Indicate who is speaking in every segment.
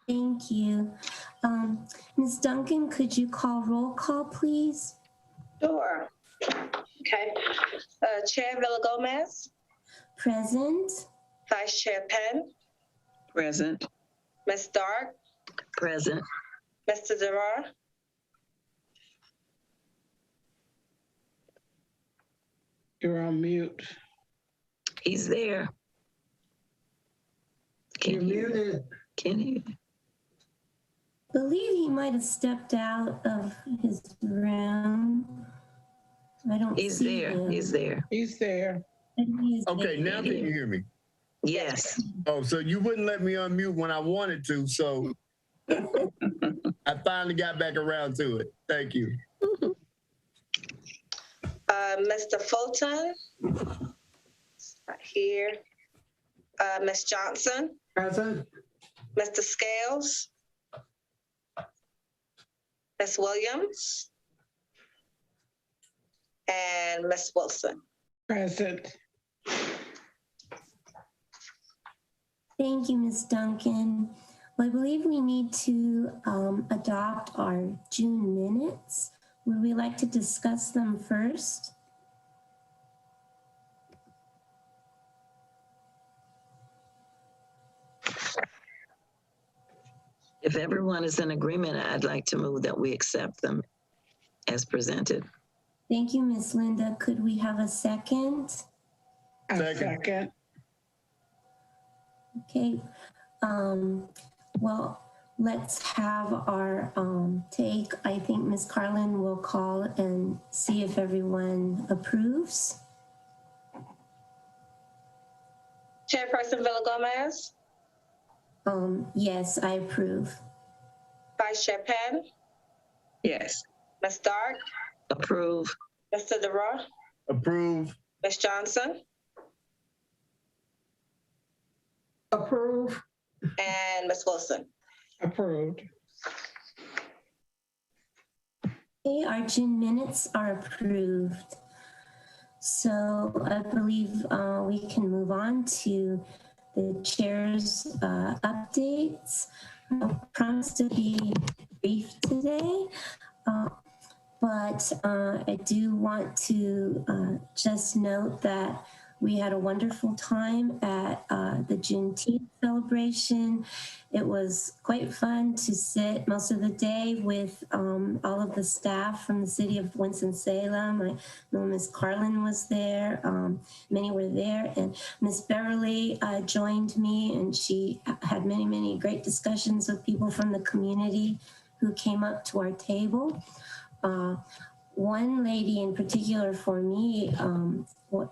Speaker 1: Thank you. Ms. Duncan, could you call roll call, please?
Speaker 2: Sure. Okay. Chair Villagomez,
Speaker 1: Present.
Speaker 2: Vice Chair Penn,
Speaker 3: Present.
Speaker 2: Ms. Stark,
Speaker 3: Present.
Speaker 2: Mr. Durar,
Speaker 4: You're on mute.
Speaker 3: He's there.
Speaker 4: You're muted.
Speaker 3: Can you?
Speaker 1: I believe he might have stepped out of his room. I don't
Speaker 3: He's
Speaker 1: see
Speaker 3: there.
Speaker 1: him.
Speaker 3: He's there.
Speaker 4: He's there.
Speaker 5: Okay, now can you hear me?
Speaker 3: Yes.
Speaker 5: Oh, so you wouldn't let me unmute when I wanted to, so I finally got back around to it. Thank you.
Speaker 2: Mr. Fulton, right here. Ms. Johnson,
Speaker 4: Present.
Speaker 2: Mr. Scales, Ms. Williams, and Ms. Wilson.
Speaker 4: Present.
Speaker 1: Thank you, Ms. Duncan. Well, I believe we need to adopt our June minutes. Would we like to discuss them first?
Speaker 3: If everyone is in agreement, I'd like to move that we accept them as presented.
Speaker 1: Thank you, Ms. Linda. Could we have a second?
Speaker 4: Second.
Speaker 1: Okay. Well, let's have our take. I think Ms. Carlin will call and see if everyone approves.
Speaker 2: Chairperson Villagomez,
Speaker 1: Yes, I approve.
Speaker 2: Vice Chair Penn,
Speaker 3: Yes.
Speaker 2: Ms. Stark,
Speaker 3: Approve.
Speaker 2: Mr. Durar,
Speaker 5: Approve.
Speaker 2: Ms. Johnson,
Speaker 4: Approve.
Speaker 2: and Ms. Wilson.
Speaker 4: Approved.
Speaker 1: Okay, our June minutes are approved. So I believe we can move on to the chair's updates. I promise to be brief today, but I do want to just note that we had a wonderful time at the Juneteenth celebration. It was quite fun to sit most of the day with all of the staff from the city of Winston-Salem. I know Ms. Carlin was there, many were there, and Ms. Beverly joined me, and she had many, many great discussions with people from the community who came up to our table. One lady in particular for me,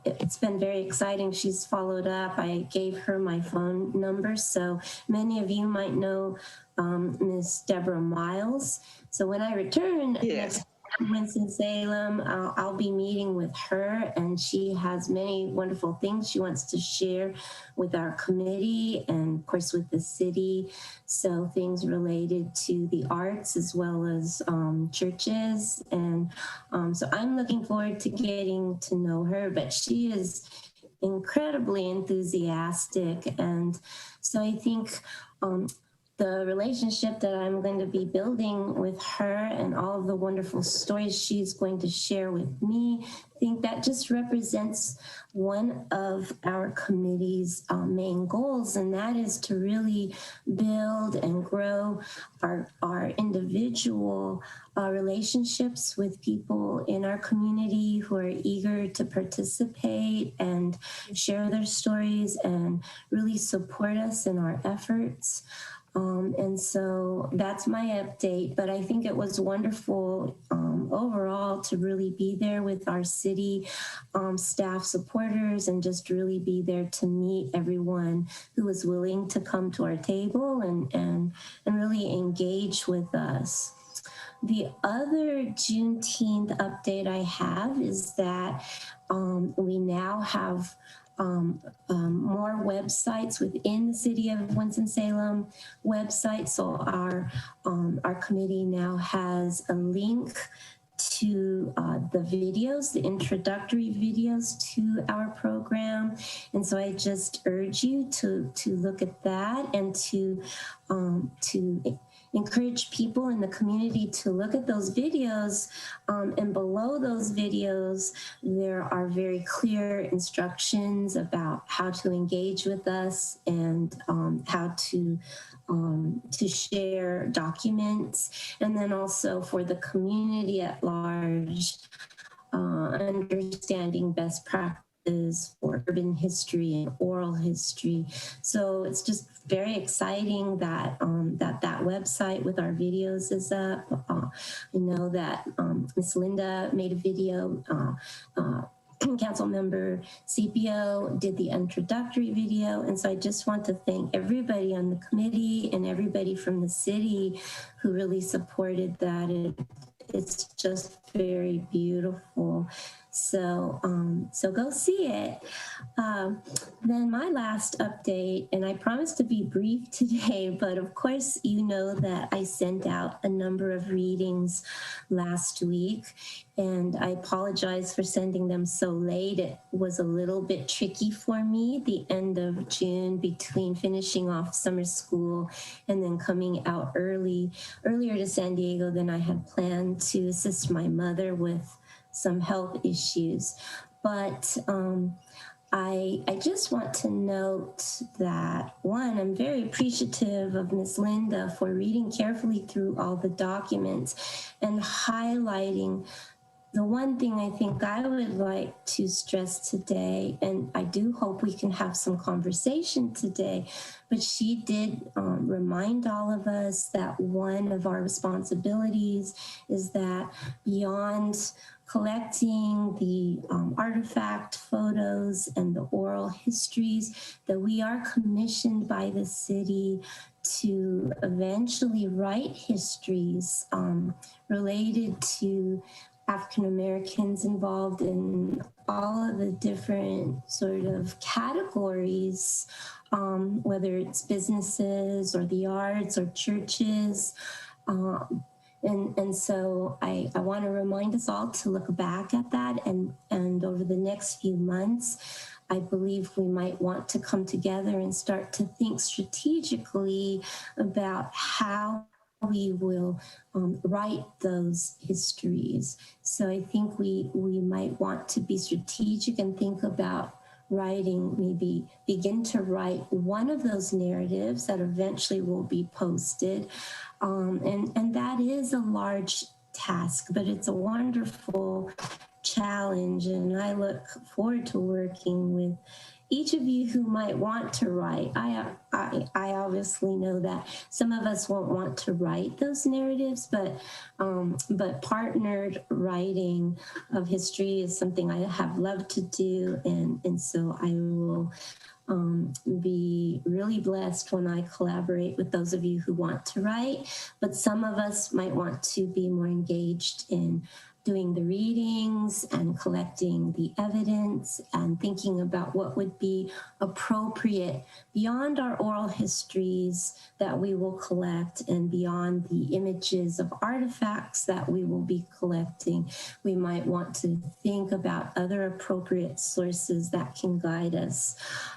Speaker 1: it's been very exciting. She's followed up. I gave her my phone number. So many of you might know Ms. Deborah Miles. So when I return next to Winston-Salem, I'll be meeting with her, and she has many wonderful things she wants to share with our committee and of course with the city. So things related to the arts as well as churches. And so I'm looking forward to getting to know her, but she is incredibly enthusiastic. And so I think the relationship that I'm going to be building with her and all of the wonderful stories she's going to share with me, I think that just represents one of our committee's main goals, and that is to really build and grow our individual relationships with people in our community who are eager to participate and share their stories and really support us in our efforts. And so that's my update, but I think it was wonderful overall to really be there with our city staff supporters and just really be there to meet everyone who was willing to come to our table and really engage with us. The other Juneteenth update I have is that we now have more websites within the city of Winston-Salem website. So our committee now has a link to the videos, the introductory videos to our program. And so I just urge you to look at that and to encourage people in the community to look at those videos. And below those videos, there are very clear instructions about how to engage with us and how to share documents. And then also for the community at large, understanding best practices for urban history and oral history. So it's just very exciting that that website with our videos is up. I know that Ms. Linda made a video. Council member CPO did the introductory video. And so I just want to thank everybody on the committee and everybody from the city who really supported that. It's just very beautiful. So, so go see it. Then my last update, and I promised to be brief today, but of course, you know that I sent out a number of readings last week, and I apologize for sending them so late. It was a little bit tricky for me, the end of June, between finishing off summer school and then coming out earlier to San Diego than I had planned to assist my mother with some health issues. But I just want to note that, one, I'm very appreciative of Ms. Linda for reading carefully through all the documents and highlighting the one thing I think I would like to stress today, and I do hope we can have some conversation today, but she did remind all of us that one of our responsibilities is that beyond collecting the artifact photos and the oral histories, that we are commissioned by the city to eventually write histories related to African Americans involved in all of the different sort of categories, whether it's businesses or the arts or churches. And so I want to remind us all to look back at that, and over the next few months, I believe we might want to come together and start to think strategically about how we will write those histories. So I think we might want to be strategic and think about writing, maybe begin to write one of those narratives that eventually will be posted. And that is a large task, but it's a wonderful challenge. And I look forward to working with each of you who might want to write. I obviously know that some of us won't want to write those narratives, but partnered writing of history is something I have loved to do, and so I will be really blessed when I collaborate with those of you who want to write. But some of us might want to be more engaged in doing the readings and collecting the evidence and thinking about what would be appropriate beyond our oral histories that we will collect and beyond the images of artifacts that we will be collecting. We might want to think about other appropriate sources that can guide us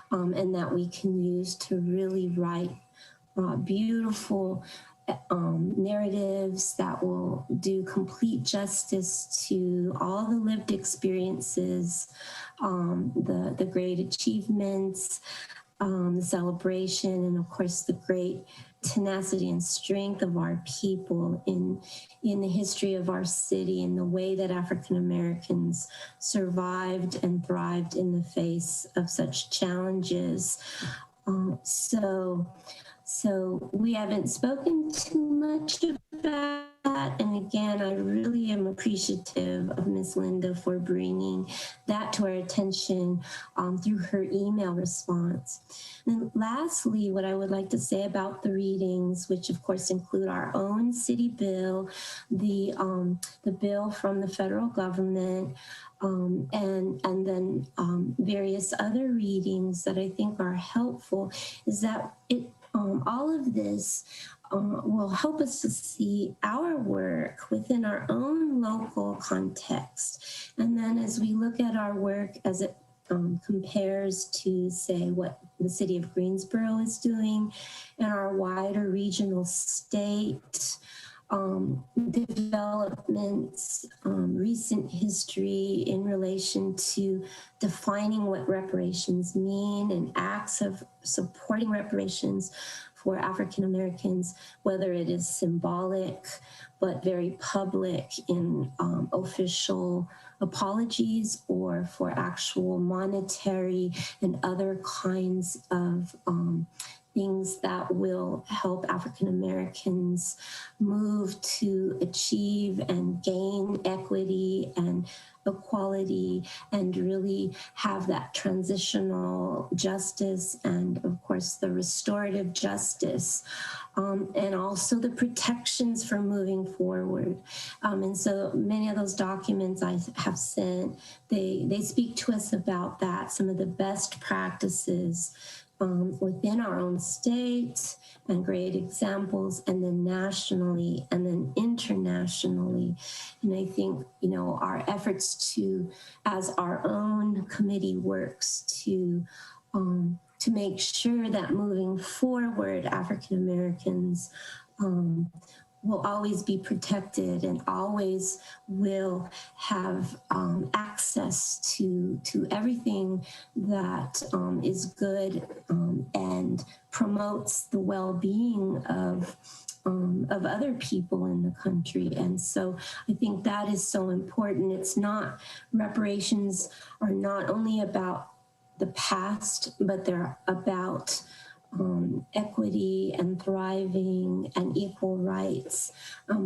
Speaker 1: and that we can use to really write beautiful narratives that will do complete justice to all the lived experiences, the great achievements, the celebration, and of course the great tenacity and strength of our people in the history of our city, and the way that African Americans survived and thrived in the face of such challenges. So we haven't spoken too much about that. And again, I really am appreciative of Ms. Linda for bringing that to our attention through her email response. And lastly, what I would like to say about the readings, which of course include our own city bill, the bill from the federal government, and then various other readings that I think are helpful, is that all of this will help us to see our work within our own local context. And then as we look at our work as it compares to, say, what the city of Greensboro is doing and our wider regional state developments, recent history in relation to defining what reparations mean and acts of supporting reparations for African Americans, whether it is symbolic but very public in official apologies, or for actual monetary and other kinds of things that will help African Americans move to achieve and gain equity and equality, and really have that transitional justice, and of course the restorative justice, and also the protections for moving forward. And so many of those documents I have sent, they speak to us about that, some of the best practices within our own state, and great examples, and then nationally, and then internationally. And I think, you know, our efforts to, as our own committee works to make sure that moving forward, African Americans will always be protected and always will have access to everything that is good and promotes the well-being of other people in the country. And so I think that is so important. It's not, reparations are not only about the past, but they're about equity and thriving and equal rights,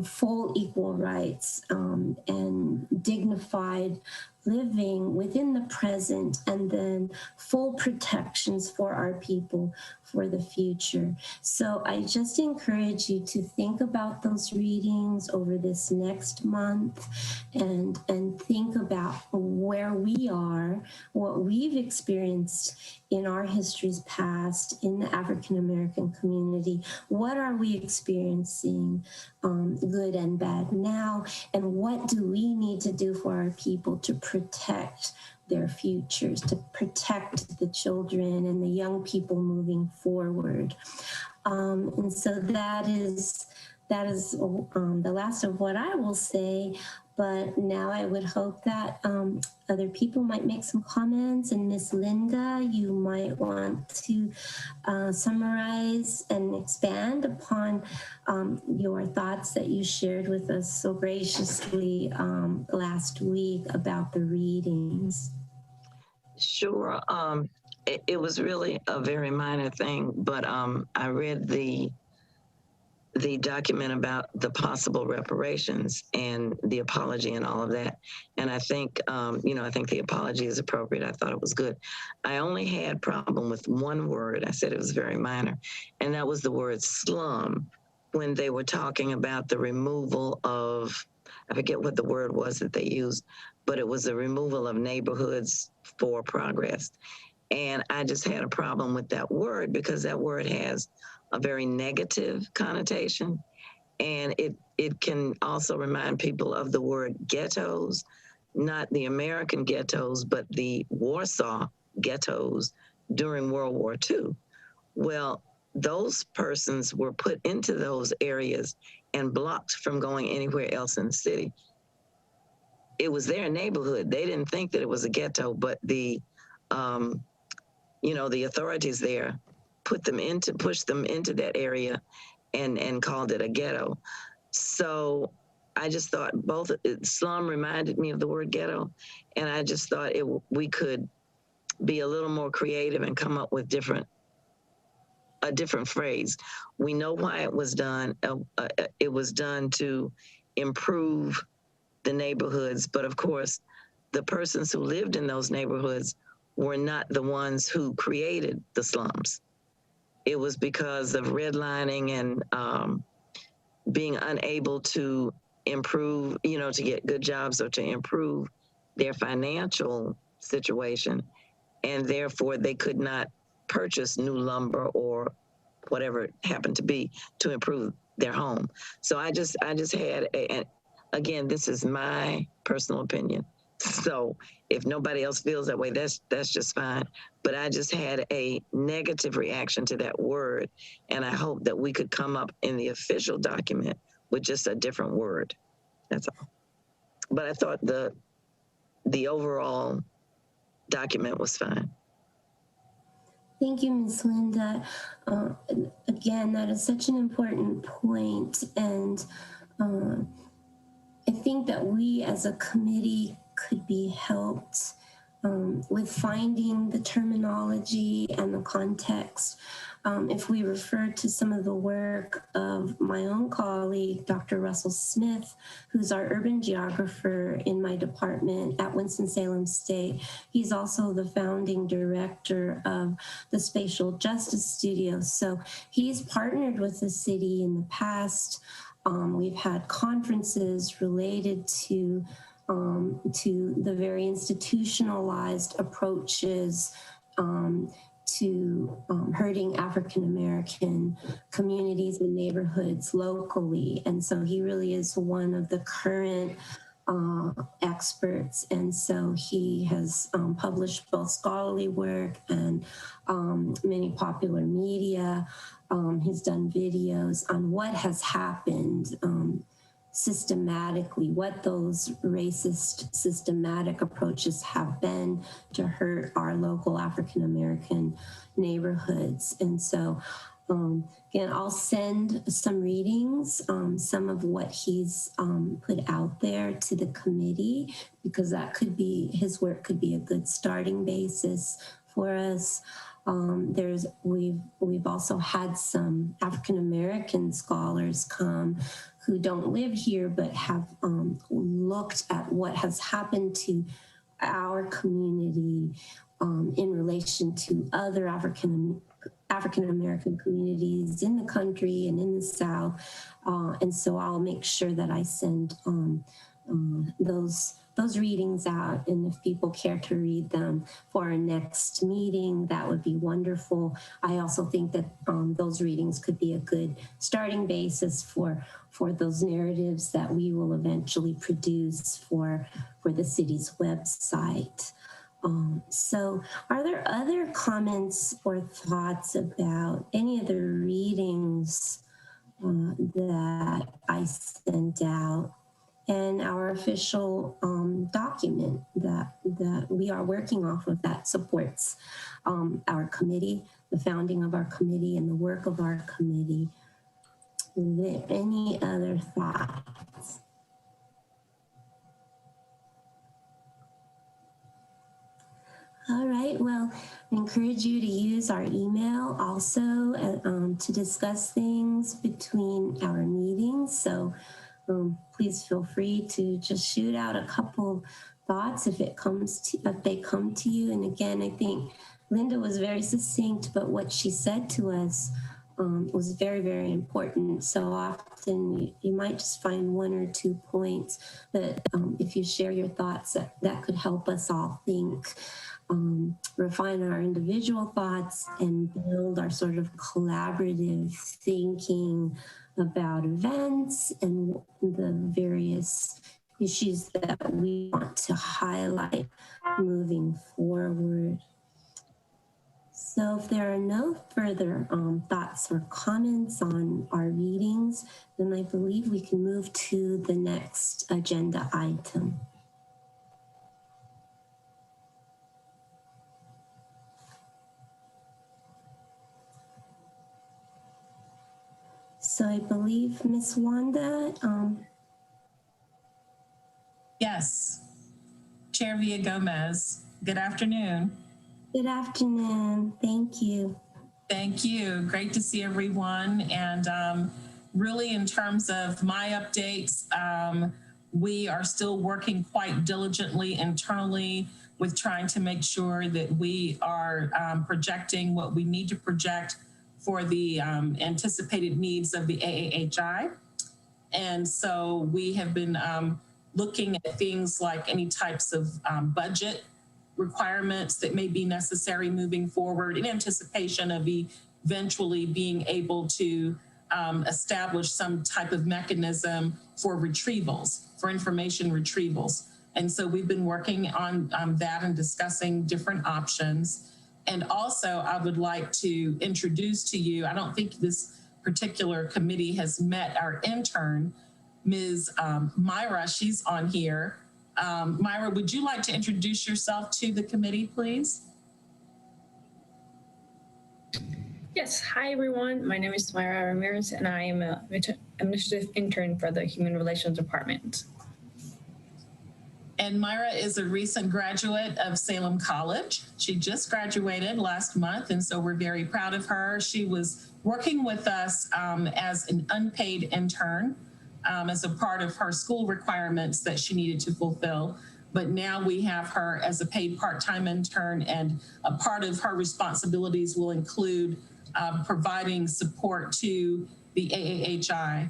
Speaker 1: full equal rights, and dignified living within the present, and then full protections for our people for the future. So I just encourage you to think about those readings over this next month, and think about where we are, what we've experienced in our histories past in the African American community. What are we experiencing, good and bad now, and what do we need to do for our people to protect their futures, to protect the children and the young people moving forward. And so that is the last of what I will say. But now I would hope that other people might make some comments. And Ms. Linda, you might want to summarize and expand upon your thoughts that you shared with us so graciously last week about the readings.
Speaker 3: Sure. It was really a very minor thing, but I read the document about the possible reparations and the apology and all of that. And I think, I think the apology is appropriate. I thought it was good. I only had problem with one word. I said it was very minor, and that was the word slum, when they were talking about the removal of, I forget what the word was that they used, but it was the removal of neighborhoods for progress. And I just had a problem with that word, because that word has a very negative connotation. And it can also remind people of the word ghettos, not the American ghettos, but the Warsaw ghettos during World War II. Well, those persons were put into those areas and blocked from going anywhere else in the city. It was their neighborhood. They didn't think that it was a ghetto, but the authorities there pushed them into that area and called it a ghetto. So I just thought slum reminded me of the word ghetto, and I just thought we could be a little more creative and come up with a different phrase. We know why it was done. It was done to improve the neighborhoods, but of course, the persons who lived in those neighborhoods were not the ones who created the slums. It was because of redlining and being unable to improve, to get good jobs or to improve their financial situation, and therefore they could not purchase new lumber or whatever it happened to be to improve their home. So I just had again, this is my personal opinion. So if nobody else feels that way, that's just fine. But I just had a negative reaction to that word, and I hope that we could come up in the official document with just a different word. That's all. But I thought the overall document was fine.
Speaker 1: Thank you, Ms. Linda. Again, that is such an important point, and I think that we as a committee could be helped with finding the terminology and the context. If we refer to some of the work of my own colleague, Dr. Russell Smith, who's our urban geographer in my department at Winston-Salem State, he's also the founding director of the Spatial Justice Studio. So he's partnered with the city in the past. We've had conferences related to the very institutionalized approaches to hurting African-American communities and neighborhoods locally. And so he really is one of the current experts. And so he has published both scholarly work and many popular media. He's done videos on what has happened systematically, what those racist systematic approaches have been to hurt our local African-American neighborhoods. And so again, I'll send some readings, some of what he's put out there to the committee, because that could be, his work could be a good starting basis for us. We've also had some African-American scholars come who don't live here, but have looked at what has happened to our community in relation to other African-American communities in the country and in the South. And so I'll make sure that I send those readings out, and if people care to read them for our next meeting, that would be wonderful. I also think that those readings could be a good starting basis for those narratives that we will eventually produce for the city's website. So are there other comments or thoughts about any of the readings that I sent out and our official document that we are working off of that supports our committee, the founding of our committee, and the work of our committee? Is there any other thoughts? All right, well, I encourage you to use our email also to discuss things between our meetings. So please feel free to just shoot out a couple thoughts if they come to you. And again, I think Linda was very succinct, but what she said to us was very, very important. So often you might just find one or two points, but if you share your thoughts, that could help us all think, refine our individual thoughts, and build our sort of collaborative thinking about events and the various issues that we want to highlight moving forward. So if there are no further thoughts or comments on our readings, then I believe we can move to the next agenda item. So I believe Ms. Wanda,
Speaker 6: Yes. Chair Villa-Gomez, good afternoon.
Speaker 1: good afternoon. Thank you.
Speaker 6: Thank you. Great to see everyone. And really, in terms of my updates, we are still working quite diligently internally with trying to make sure that we are projecting what we need to project for the anticipated needs of the AAHI. And so we have been looking at things like any types of budget requirements that may be necessary moving forward in anticipation of eventually being able to establish some type of mechanism for retrievals, for information retrievals. And so we've been working on that and discussing different options. And also I would like to introduce to you, I don't think this particular committee has met our intern, Ms. Myra, she's on here. Myra, would you like to introduce yourself to the committee, please?
Speaker 7: Yes, hi everyone. My name is Myra Ramirez and I am an administrative intern for the Human Relations Department.
Speaker 6: And Myra is a recent graduate of Salem College. She just graduated last month, and so we're very proud of her. She was working with us as an unpaid intern as a part of her school requirements that she needed to fulfill. But now we have her as a paid part-time intern, and a part of her responsibilities will include providing support to the AAHI,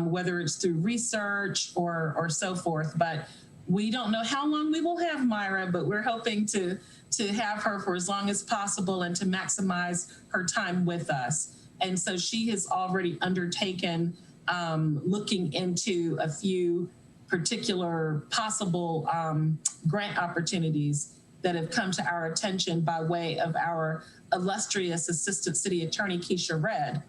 Speaker 6: whether it's through research or so forth. But we don't know how long we will have Myra, but we're hoping to have her for as long as possible and to maximize her time with us. And so she has already undertaken looking into a few particular possible grant opportunities that have come to our attention by way of our illustrious Assistant City Attorney, Keisha Redd.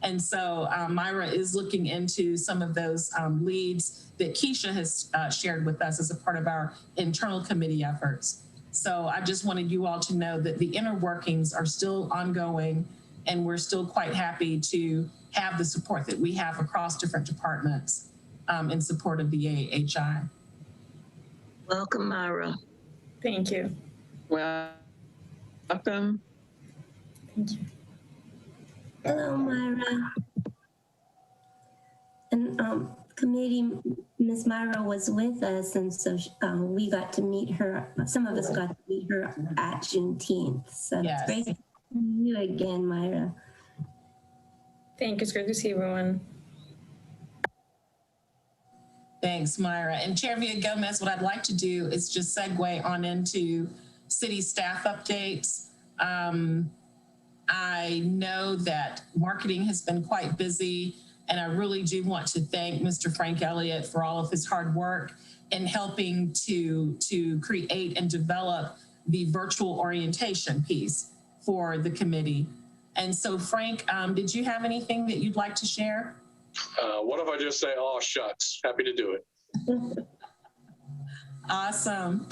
Speaker 6: And so Myra is looking into some of those leads that Keisha has shared with us as a part of our internal committee efforts. So I just wanted you all to know that the inner workings are still ongoing, and we're still quite happy to have the support that we have across different departments in support of the AAHI.
Speaker 3: Welcome, Myra.
Speaker 7: Thank you.
Speaker 4: Welcome.
Speaker 7: Thank you.
Speaker 1: Hello, Myra. And committee, Ms. Myra was with us, and so we got to meet her. Some of us got to meet her at Juneteenth. So
Speaker 6: Yes.
Speaker 1: it's great to see you again, Myra.
Speaker 7: Thank you. It's great to see everyone.
Speaker 6: Thanks, Myra. And Chair Villa-Gomez, what I'd like to do is just segue on into city staff updates. I know that marketing has been quite busy, and I really do want to thank Mr. Frank Elliott for all of his hard work in helping to create and develop the virtual orientation piece for the committee. And so, Frank, did you have anything that you'd like to share?
Speaker 8: What if I just say, oh, shucks, happy to do it.
Speaker 6: Awesome.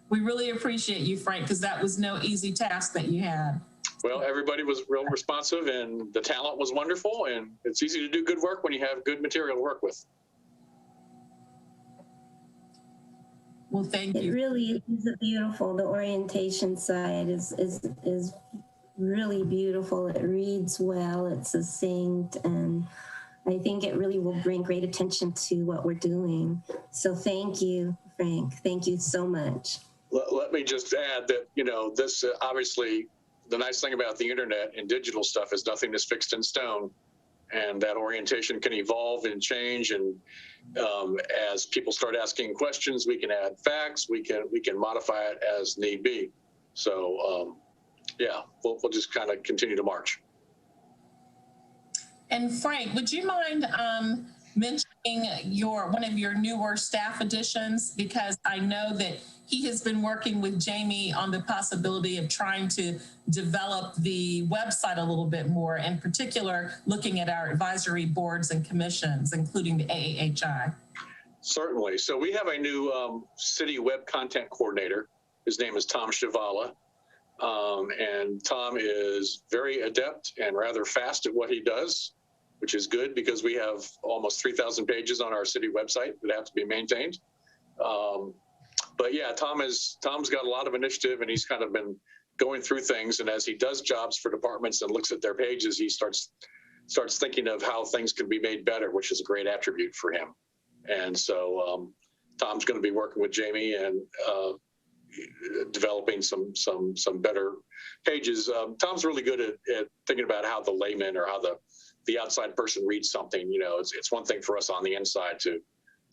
Speaker 6: We really appreciate you, Frank, because that was no easy task that you had.
Speaker 8: Well, everybody was real responsive and the talent was wonderful, and it's easy to do good work when you have good material to work with.
Speaker 6: Well, thank
Speaker 1: It
Speaker 6: you.
Speaker 1: really is beautiful. The orientation side is really beautiful. It reads well, it's succinct, and I think it really will bring great attention to what we're doing. So thank you, Frank. Thank you so much.
Speaker 8: Let me just add that, you know, this obviously, the nice thing about the internet and digital stuff is nothing is fixed in stone, and that orientation can evolve and change. And as people start asking questions, we can add facts, we can modify it as need be. So yeah, we'll just kind of continue to march.
Speaker 6: And Frank, would you mind mentioning one of your newer staff additions, because I know that he has been working with Jamie on the possibility of trying to develop the website a little bit more, in particular, looking at our advisory boards and commissions, including the AAHI.
Speaker 8: Certainly. So we have a new city web content coordinator. His name is Tom Shivala. And Tom is very adept and rather fast at what he does, which is good because we have almost 3,000 pages on our city website that have to be maintained. But yeah, Tom's got a lot of initiative, and he's kind of been going through things. And as he does jobs for departments and looks at their pages, he starts thinking of how things can be made better, which is a great attribute for him. And so Tom's going to be working with Jamie and developing some better pages. Tom's really good at thinking about how the layman or how the outside person reads something. You know, it's one thing for us on the inside to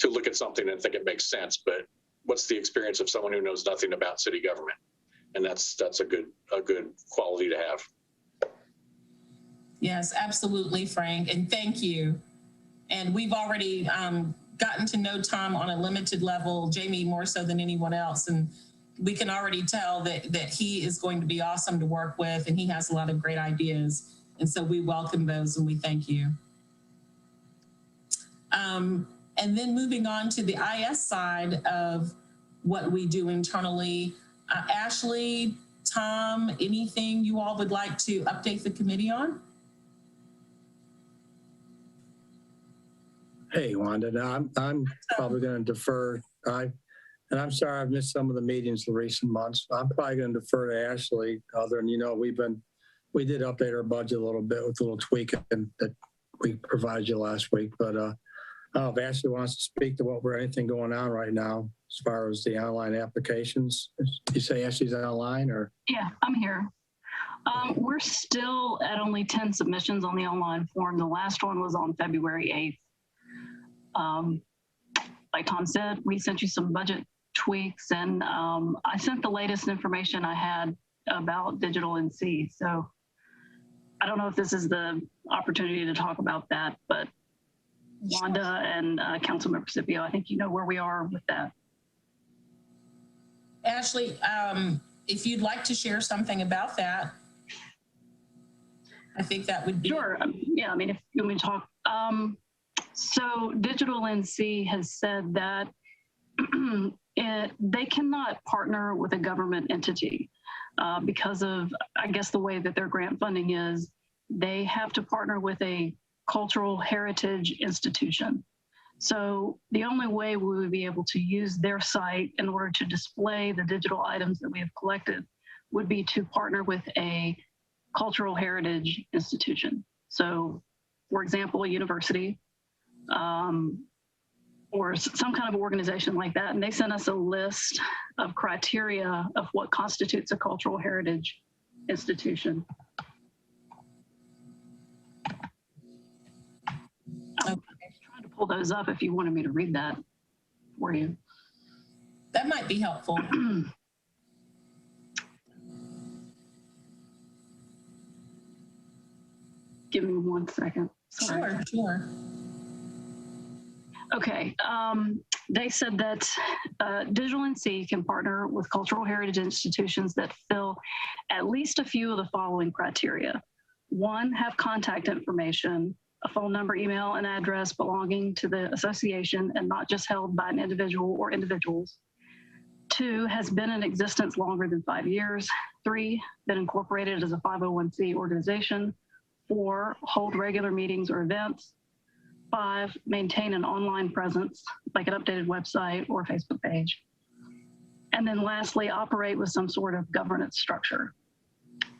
Speaker 8: look at something and think it makes sense, but what's the experience of someone who knows nothing about city government? And that's a good quality to have.
Speaker 6: Yes, absolutely, Frank, and thank you. And we've already gotten to know Tom on a limited level, Jamie more so than anyone else, and we can already tell that he is going to be awesome to work with, and he has a lot of great ideas. And so we welcome those and we thank you. And then moving on to the IS side of what we do internally, Ashley, Tom, anything you all would like to update the committee on?
Speaker 9: Hey, Wanda, no, I'm probably going to defer. And I'm sorry I've missed some of the meetings in recent months. I'm probably going to defer to Ashley. Other than, you know, we did update our budget a little bit with a little tweak that we provided you last week. But I don't know if Ashley wants to speak to anything going on right now as far as the online applications. You say Ashley's online, or?
Speaker 10: Yeah, I'm here. We're still at only 10 submissions on the online form. The last one was on February 8th. Like Tom said, we sent you some budget tweaks, and I sent the latest information I had about Digital NC. So I don't know if this is the opportunity to talk about that, but Wanda and Councilmember Scipio, I think you know where we are with that.
Speaker 6: Ashley, if you'd like to share something about that, I think that would be.
Speaker 10: Sure. Yeah, I mean, if you want me to talk. So Digital NC has said that they cannot partner with a government entity because of, I guess, the way that their grant funding is. They have to partner with a cultural heritage institution. So the only way we would be able to use their site in order to display the digital items that we have collected would be to partner with a cultural heritage institution. So, for example, a university or some kind of organization like that. And they sent us a list of criteria of what constitutes a cultural heritage institution. I'm trying to pull those up if you wanted me to read that for you.
Speaker 6: That might be helpful.
Speaker 10: Give me 1 second. Sorry.
Speaker 6: Sure.
Speaker 10: Okay, they said that Digital NC can partner with cultural heritage institutions that fill at least a few of the following criteria. 1, have contact information, a phone number, email, and address belonging to the association and not just held by an individual or individuals. 2, has been in existence longer than 5 years. 3, been incorporated as a 501c organization. 4, hold regular meetings or events. 5, maintain an online presence, like an updated website or Facebook page. And then lastly, operate with some sort of governance structure.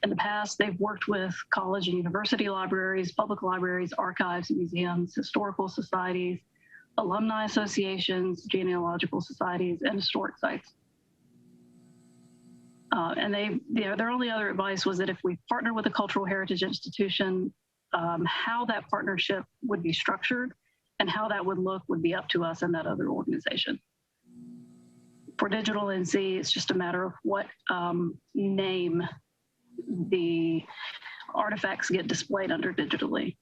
Speaker 10: In the past, they've worked with college and university libraries, public libraries, archives, museums, historical societies, alumni associations, genealogical societies, and historic sites. And their only other advice was that if we partner with a cultural heritage institution, how that partnership would be structured and how that would look would be up to us and that other organization. For Digital NC, it's just a matter of what name the artifacts get displayed under digitally.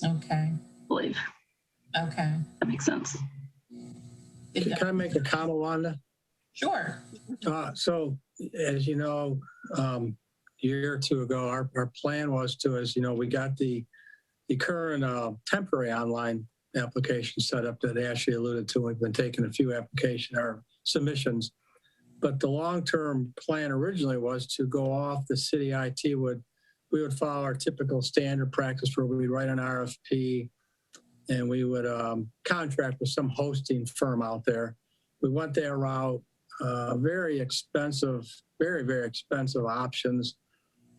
Speaker 6: Okay.
Speaker 10: I believe.
Speaker 6: Okay.
Speaker 10: That makes sense.
Speaker 9: Can I make a comment, Wanda?
Speaker 6: Sure.
Speaker 9: So, as you know, a year or two ago, our plan was to, as you know, we got the current temporary online application set up that Ashley alluded to. We've been taking a few application or submissions, but the long-term plan originally was to go off the city IT we would follow our typical standard practice where we write an RFP and we would contract with some hosting firm out there. We went that route, very expensive, very, very expensive options.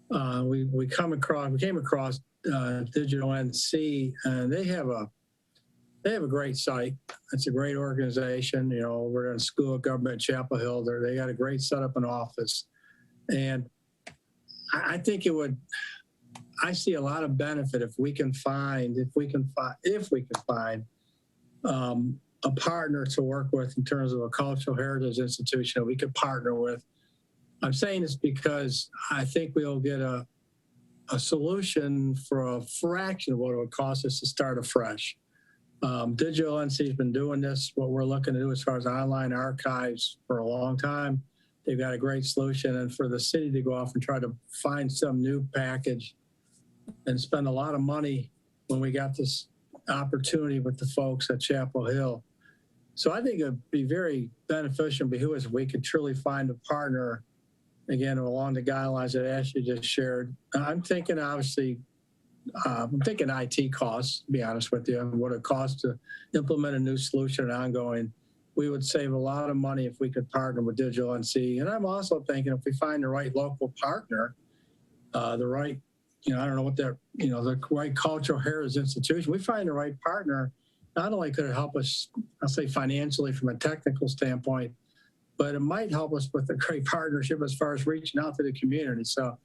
Speaker 9: We came across Digital NC, and they have a great site. It's a great organization. You know, we're in School of Government, Chapel Hill. They got a great setup and office, and I think I see a lot of benefit if we can find a partner to work with in terms of a cultural heritage institution that we could partner with. I'm saying this because I think we'll get a solution for a fraction of what it would cost us to start afresh. Digital NC has been doing this, what we're looking to do as far as online archives, for a long time. They've got a great solution, and for the city to go off and try to find some new package and spend a lot of money when we got this opportunity with the folks at Chapel Hill. So I think it'd be very beneficial and behoove us if we could truly find a partner, again, along the guidelines that Ashley just shared. I'm thinking, obviously, IT costs, to be honest with you, and what it costs to implement a new solution and ongoing. We would save a lot of money if we could partner with Digital NC. And I'm also thinking if we find the right local partner, the right, I don't know what the right cultural heritage institution, we find the right partner, not only could it help us, I'll say financially from a technical standpoint, but it might help us with a great partnership as far as reaching out to the community. So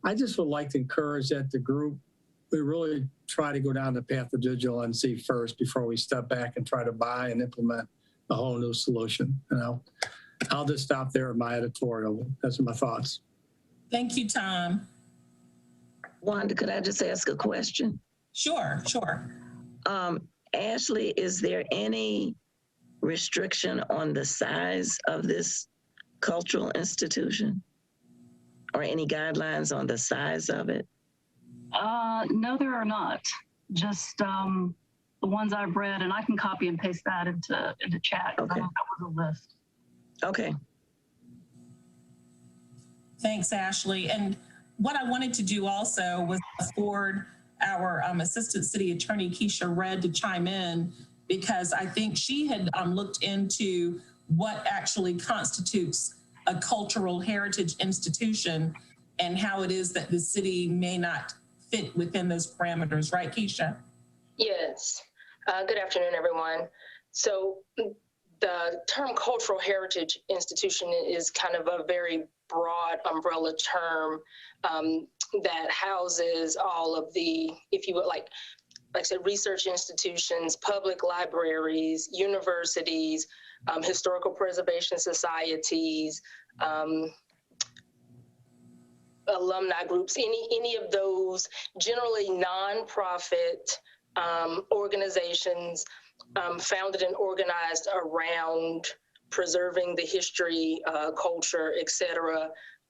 Speaker 9: I just would like to encourage that the group, we really try to go down the path of Digital NC first before we step back and try to buy and implement a whole new solution. And I'll just stop there at my editorial. Those are my thoughts.
Speaker 6: Thank you, Tom.
Speaker 3: Wanda, could I just ask a question?
Speaker 6: Sure.
Speaker 3: Ashley, is there any restriction on the size of this cultural institution, or any guidelines on the size of it?
Speaker 10: No, there are not. Just the ones I've read, and I can copy and paste that into chat.
Speaker 3: Okay.
Speaker 10: That was a list.
Speaker 3: Okay.
Speaker 6: Thanks, Ashley. And what I wanted to do also was afford our Assistant City Attorney, Keisha Redd, to chime in, because I think she had looked into what actually constitutes a cultural heritage institution and how it is that the city may not fit within those parameters. Right, Keisha?
Speaker 11: Yes. Good afternoon, everyone. So the term cultural heritage institution is kind of a very broad umbrella term that houses all of the, if you would, like I said, research institutions, public libraries, universities, historical preservation societies, alumni groups, any of those generally nonprofit organizations founded and organized around preserving the history, culture, et cetera,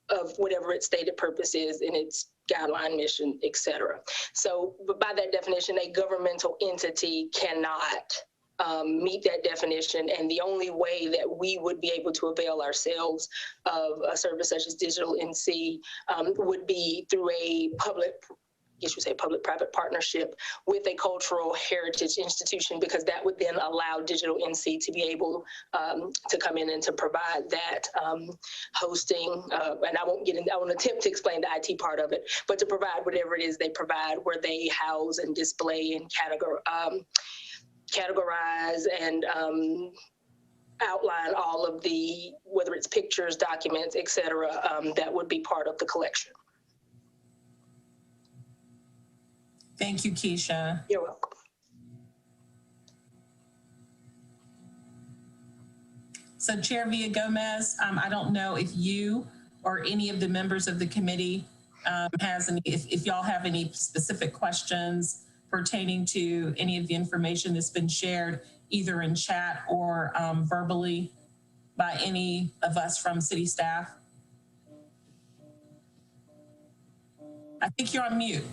Speaker 11: of whatever its stated purpose is in its guideline, mission, et cetera. So by that definition, a governmental entity cannot meet that definition. And the only way that we would be able to avail ourselves of a service such as Digital NC would be through a public-private partnership with a cultural heritage institution, because that would then allow Digital NC to be able to come in and to provide that hosting. And I won't attempt to explain the IT part of it, but to provide whatever it is they provide, where they house and display and categorize and outline all of the, whether it's pictures, documents, et cetera, that would be part of the collection.
Speaker 6: Thank you, Keisha.
Speaker 11: You're welcome.
Speaker 6: So Chair Villa-Gomez, I don't know if you or any of the members of the committee has any, if y'all have any specific questions pertaining to any of the information that's been shared either in chat or verbally by any of us from city staff? I think you're on mute.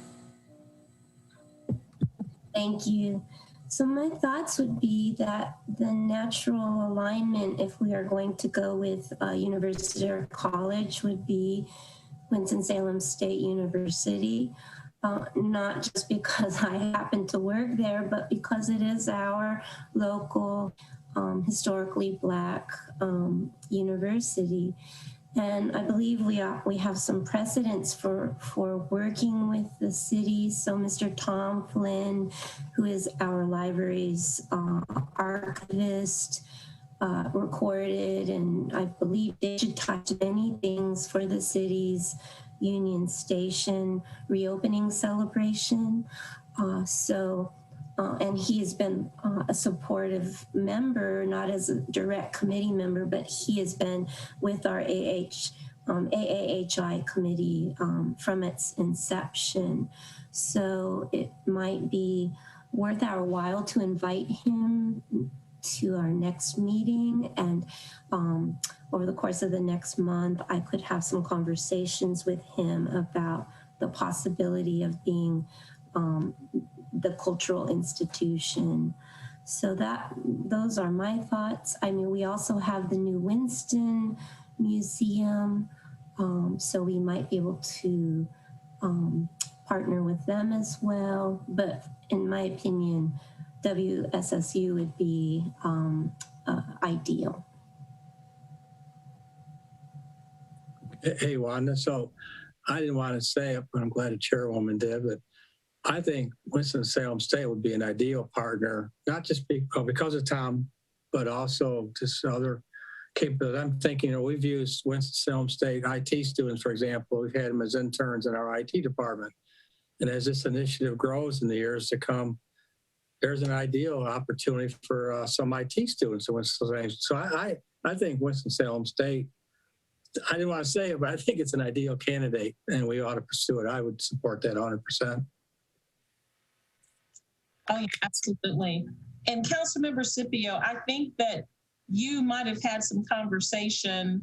Speaker 1: Thank you. So my thoughts would be that the natural alignment, if we are going to go with university or college, would be Winston-Salem State University. Not just because I happen to work there, but because it is our local, historically Black university. And I believe we have some precedents for working with the city. So Mr. Tom Flynn, who is our library's archivist, recorded and I believe digitized many things for the city's Union Station reopening celebration. And he has been a supportive member, not as a direct committee member, but he has been with our AAHI committee from its inception. So it might be worth our while to invite him to our next meeting, and over the course of the next month, I could have some conversations with him about the possibility of being the cultural institution. So those are my thoughts. I mean, we also have the new Winston Museum, so we might be able to partner with them as well. But in my opinion, WSSU would be ideal.
Speaker 9: Hey, Wanda. So I didn't want to say it, but I'm glad the chairwoman did. But I think Winston-Salem State would be an ideal partner, not just because of Tom, but also just other capabilities. I'm thinking, we've used Winston-Salem State IT students, for example. We've had them as interns in our IT department. And as this initiative grows in the years to come, there's an ideal opportunity for some IT students in Winston-Salem. So I think Winston-Salem State, I didn't want to say it, but I think it's an ideal candidate and we ought to pursue it. I would support that 100%.
Speaker 6: Oh, yeah, absolutely. And Councilmember Scipio, I think that you might have had some conversation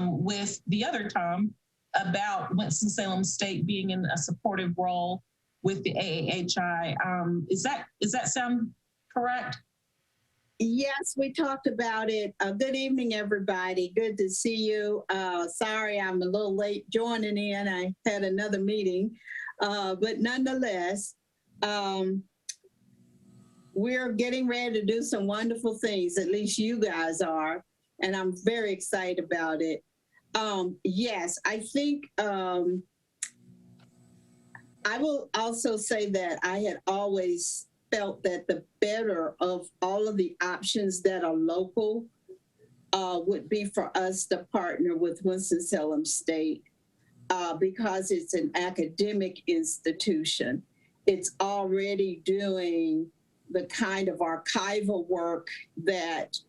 Speaker 6: with the other Tom about Winston-Salem State being in a supportive role with the AAHI. Is that sound correct?
Speaker 12: Yes, we talked about it. Good evening, everybody. Good to see you. Sorry, I'm a little late joining in. I had another meeting, but nonetheless, we're getting ready to do some wonderful things. At least you guys are, and I'm very excited about it. Yes, I think I will also say that I had always felt that the better of all of the options that are local would be for us to partner with Winston-Salem State because it's an academic institution. It's already doing the kind of archival work that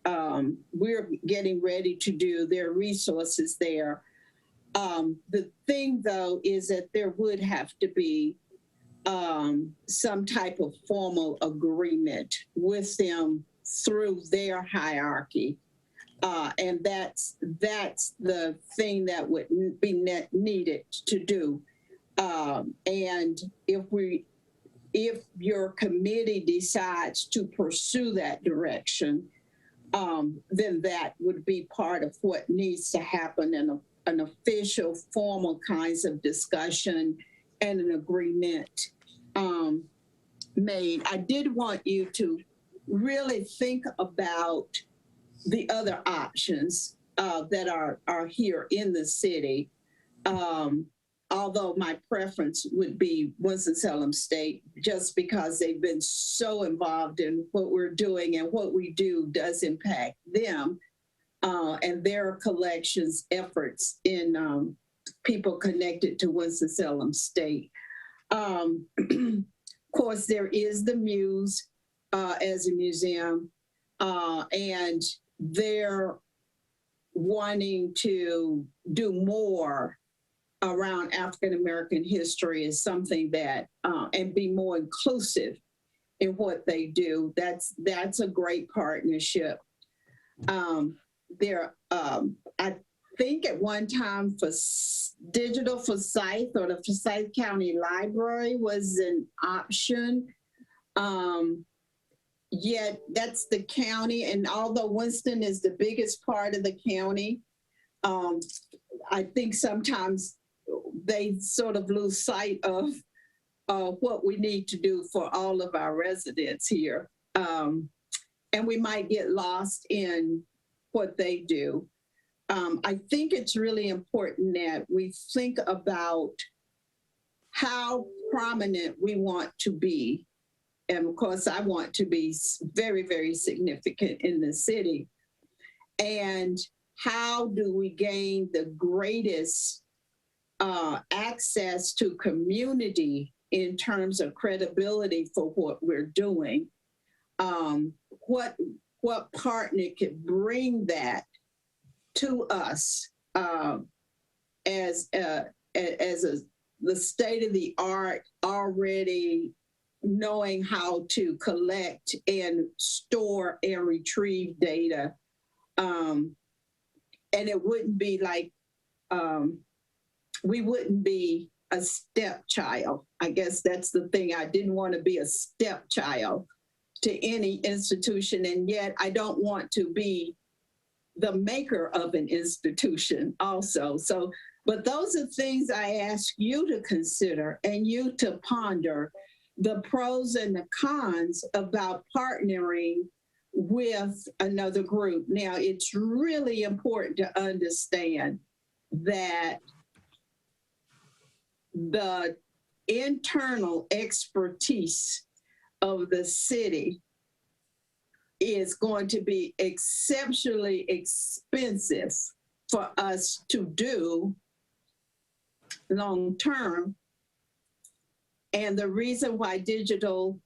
Speaker 12: we're getting ready to do. There are resources there. The thing, though, is that there would have to be some type of formal agreement with them through their hierarchy. And that's the thing that would be needed to do. And if your committee decides to pursue that direction, then that would be part of what needs to happen in an official, formal kinds of discussion and an agreement made. I did want you to really think about the other options that are here in the city. Although my preference would be Winston-Salem State, just because they've been so involved in what we're doing, and what we do does impact them and their collections efforts in people connected to Winston-Salem State. Of course, there is the Muse as a museum, and they're wanting to do more around African American history is something that, and be more inclusive in what they do. That's a great partnership. I think at one time for Digital Forsyth or the Forsyth County Library was an option. Yet that's the county, and although Winston is the biggest part of the county, I think sometimes they sort of lose sight of what we need to do for all of our residents here. And we might get lost in what they do. I think it's really important that we think about how prominent we want to be. And of course, I want to be very, very significant in the city. And how do we gain the greatest access to community in terms of credibility for what we're doing? What partner could bring that to us as the state of the art, already knowing how to collect and store and retrieve data. And it wouldn't be like, we wouldn't be a stepchild. I guess that's the thing. I didn't want to be a stepchild to any institution, and yet I don't want to be the maker of an institution also. So, but those are things I ask you to consider and you to ponder the pros and the cons about partnering with another group. Now, it's really important to understand that the internal expertise of the city is going to be exceptionally expensive for us to do long term. And the reason why Digital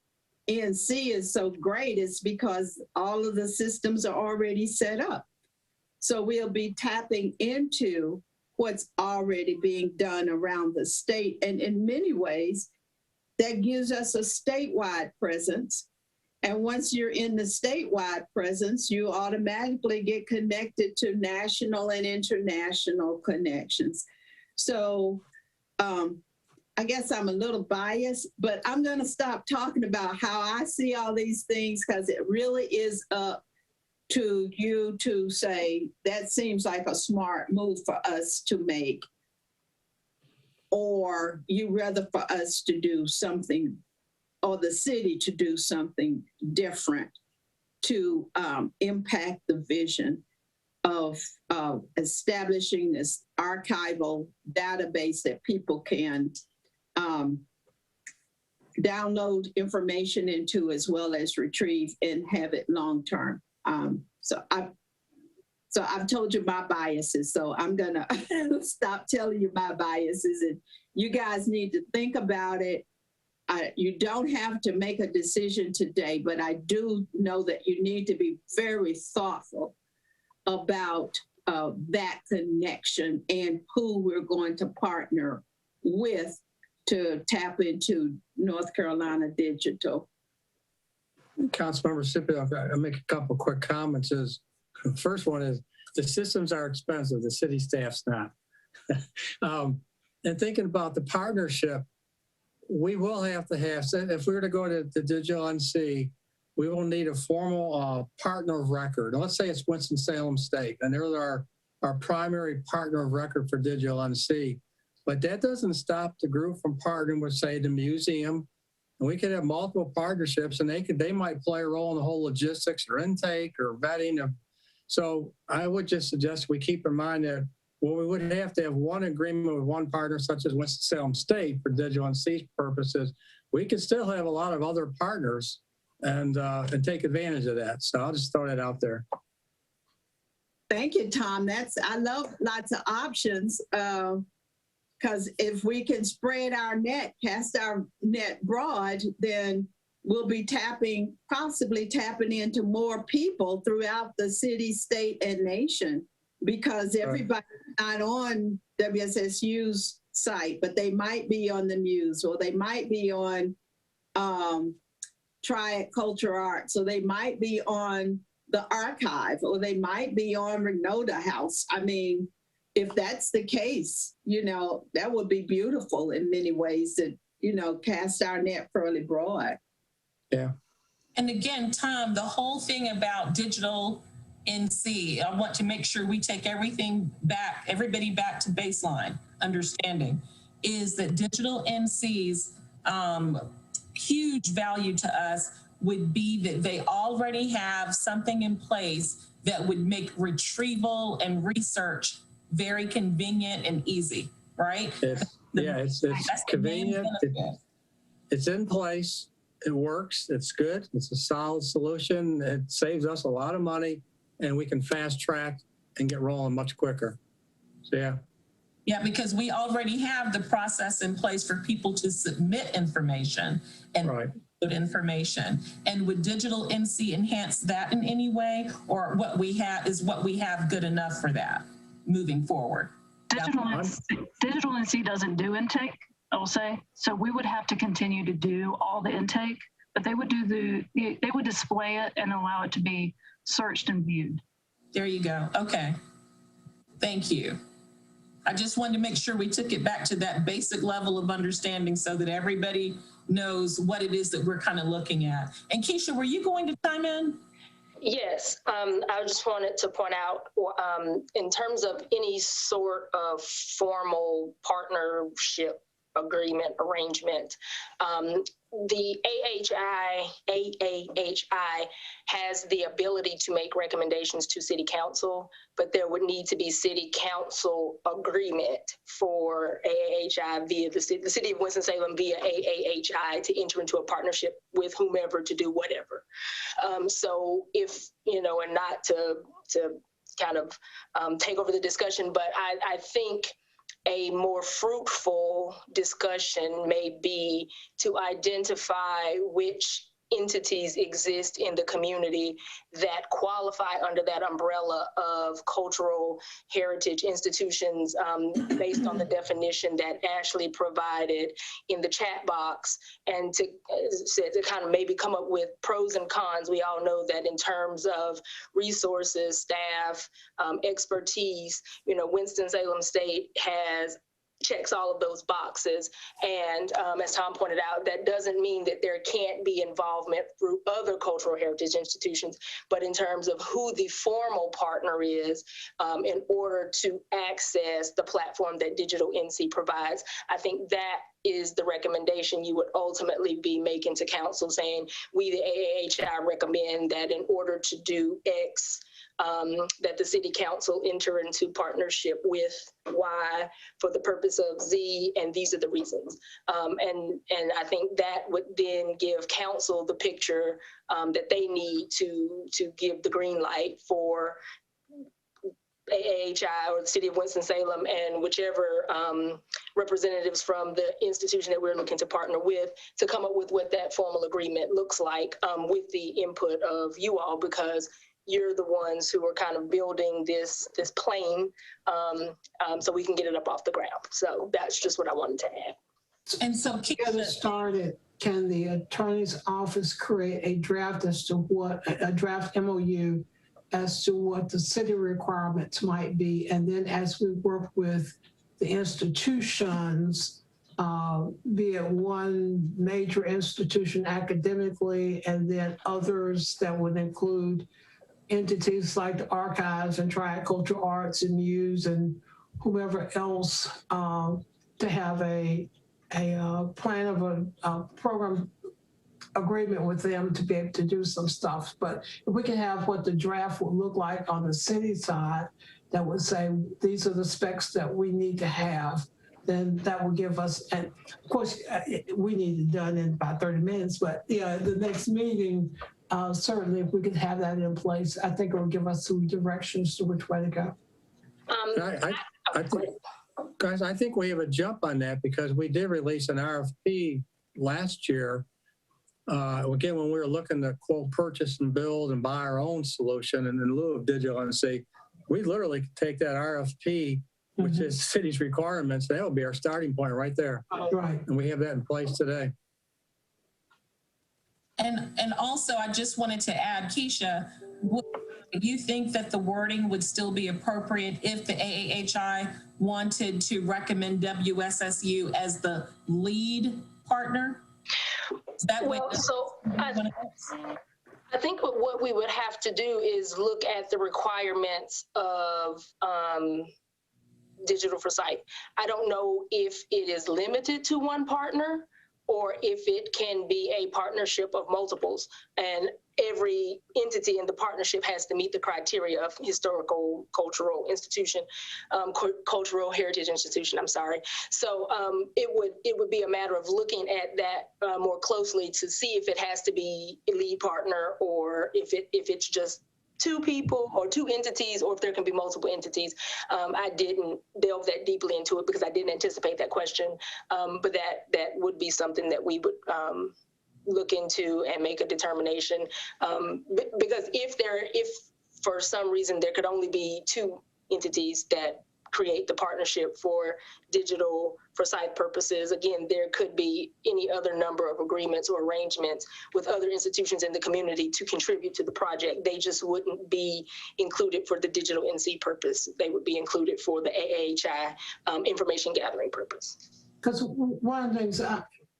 Speaker 12: NC is so great is because all of the systems are already set up. So we'll be tapping into what's already being done around the state. And in many ways, that gives us a statewide presence. And once you're in the statewide presence, you automatically get connected to national and international connections. So I guess I'm a little biased, but I'm going to stop talking about how I see all these things, because it really is up to you to say, that seems like a smart move for us to make. Or you rather for us to do something, or the city to do something different to impact the vision of establishing this archival database that people can download information into, as well as retrieve and have it long term. So I've told you my biases, so I'm gonna stop telling you my biases, and you guys need to think about it. You don't have to make a decision today, but I do know that you need to be very thoughtful about that connection and who we're going to partner with to tap into North Carolina Digital.
Speaker 9: Councilmember Scipio, I'll make a couple quick comments. First one is, the systems are expensive, the city staff's not. And thinking about the partnership, we will have to have, if we were to go to the Digital NC, we will need a formal partner of record. Let's say it's Winston-Salem State, and they're our primary partner of record for Digital NC. But that doesn't stop the group from partnering with, say, the museum. And we could have multiple partnerships, and they might play a role in the whole logistics or intake or vetting. So I would just suggest we keep in mind that, well, we would have to have one agreement with one partner, such as Winston-Salem State, for Digital NC purposes. We could still have a lot of other partners and take advantage of that. So I'll just throw that out there.
Speaker 12: Thank you, Tom. I love lots of options, because if we can spread our net, cast our net broad, then we'll be possibly tapping into more people throughout the city, state, and nation, because everybody's not on WSSU's site, but they might be on the Muse, or they might be on Triad Culture Arts, or they might be on the archive, or they might be on Regnota House. I mean, if that's the case, you know, that would be beautiful in many ways, that, you know, cast our net fairly broad.
Speaker 9: Yeah.
Speaker 6: And again, Tom, the whole thing about digital NC, I want to make sure we take everybody back to baseline understanding, is that digital NC's huge value to us would be that they already have something in place that would make retrieval and research very convenient and easy, right?
Speaker 9: It's convenient. It's in place. It works. It's good. It's a solid solution. It saves us a lot of money, and we can fast track and get rolling much quicker. So, yeah.
Speaker 6: Yeah, because we already have the process in place for people to submit information and put information. And would digital NC enhance that in any way, or what we have good enough for that moving forward?
Speaker 10: Digital NC doesn't do intake, I will say. So we would have to continue to do all the intake, but they would display it and allow it to be searched and viewed.
Speaker 6: There you go. Okay. Thank you. I just wanted to make sure we took it back to that basic level of understanding so that everybody knows what it is that we're kind of looking at. And Keisha, were you going to chime in?
Speaker 11: Yes, I just wanted to point out, in terms of any sort of formal partnership agreement arrangement, the AAHI has the ability to make recommendations to City Council, but there would need to be City Council agreement for AAHI via the City of Winston-Salem via AAHI to enter into a partnership with whomever to do whatever. So if, you know, and not to kind of take over the discussion, but I think a more fruitful discussion may be to identify which entities exist in the community that qualify under that umbrella of cultural heritage institutions, based on the definition that Ashley provided in the chat box, and to kind of maybe come up with pros and cons. We all know that in terms of resources, staff, expertise, you know, Winston-Salem State checks all of those boxes. And as Tom pointed out, that doesn't mean that there can't be involvement through other cultural heritage institutions, but in terms of who the formal partner is, in order to access the platform that Digital NC provides, I think that is the recommendation you would ultimately be making to council, saying, we, the AAHI, recommend that in order to do X, that the City Council enter into partnership with Y for the purpose of Z, and these are the reasons. And I think that would then give council the picture that they need to give the green light for AAHI or the City of Winston-Salem and whichever representatives from the institution that we're looking to partner with to come up with what that formal agreement looks like, with the input of you all, because you're the ones who are kind of building this plane, so we can get it up off the ground. So that's just what I wanted to add.
Speaker 6: And so
Speaker 4: to get it started, can the attorney's office create a draft as to what, a draft MOU as to what the city requirements might be? And then as we work with the institutions, be it one major institution academically, and then others that would include entities like the archives and Triad Cultural Arts and Muse and whomever else, to have a plan of a program agreement with them to be able to do some stuff. But if we can have what the draft would look like on the city side, that would say, these are the specs that we need to have, then that will give us, and of course, we need it done in about 30 minutes, but yeah, the next meeting, certainly if we could have that in place, I think it will give us some directions to which way to go.
Speaker 9: I think we have a jump on that, because we did release an RFP last year. Again, when we were looking to quote purchase and build and buy our own solution, and in lieu of digital NC, we literally could take that RFP which is city's requirements. That'll be our starting point right there.
Speaker 4: Right.
Speaker 9: And we have that in place today.
Speaker 6: And also, I just wanted to add, Keisha, would you think that the wording would still be appropriate if the AAHI wanted to recommend WSSU as the lead partner? That
Speaker 11: Well, so I think what we would have to do is look at the requirements of Digital for Sight. I don't know if it is limited to one partner or if it can be a partnership of multiples. And every entity in the partnership has to meet the criteria of historical, cultural institution, cultural heritage institution, I'm sorry. So it would be a matter of looking at that more closely to see if it has to be a lead partner or if it's just two people or two entities, or if there can be multiple entities. I didn't delve that deeply into it because I didn't anticipate that question, but that would be something that we would look into and make a determination. Because if for some reason there could only be two entities that create the partnership for Digital for Sight purposes, again, there could be any other number of agreements or arrangements with other institutions in the community to contribute to the project. They just wouldn't be included for the digital NC purpose. They would be included for the AAHI information gathering purpose.
Speaker 4: Because one of the things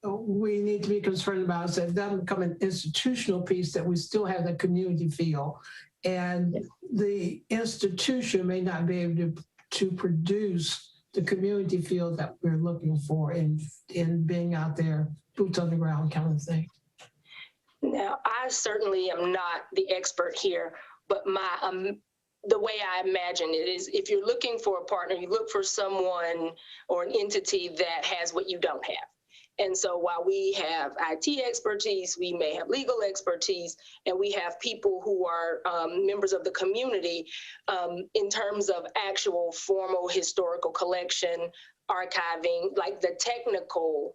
Speaker 4: we need to be concerned about is that that become an institutional piece, that we still have the community feel. And the institution may not be able to produce the community feel that we're looking for in being out there, boots on the ground kind of thing.
Speaker 11: Now, I certainly am not the expert here, but the way I imagine it is if you're looking for a partner, you look for someone or an entity that has what you don't have. And so while we have IT expertise, we may have legal expertise, and we have people who are members of the community in terms of actual formal historical collection, archiving, like the technical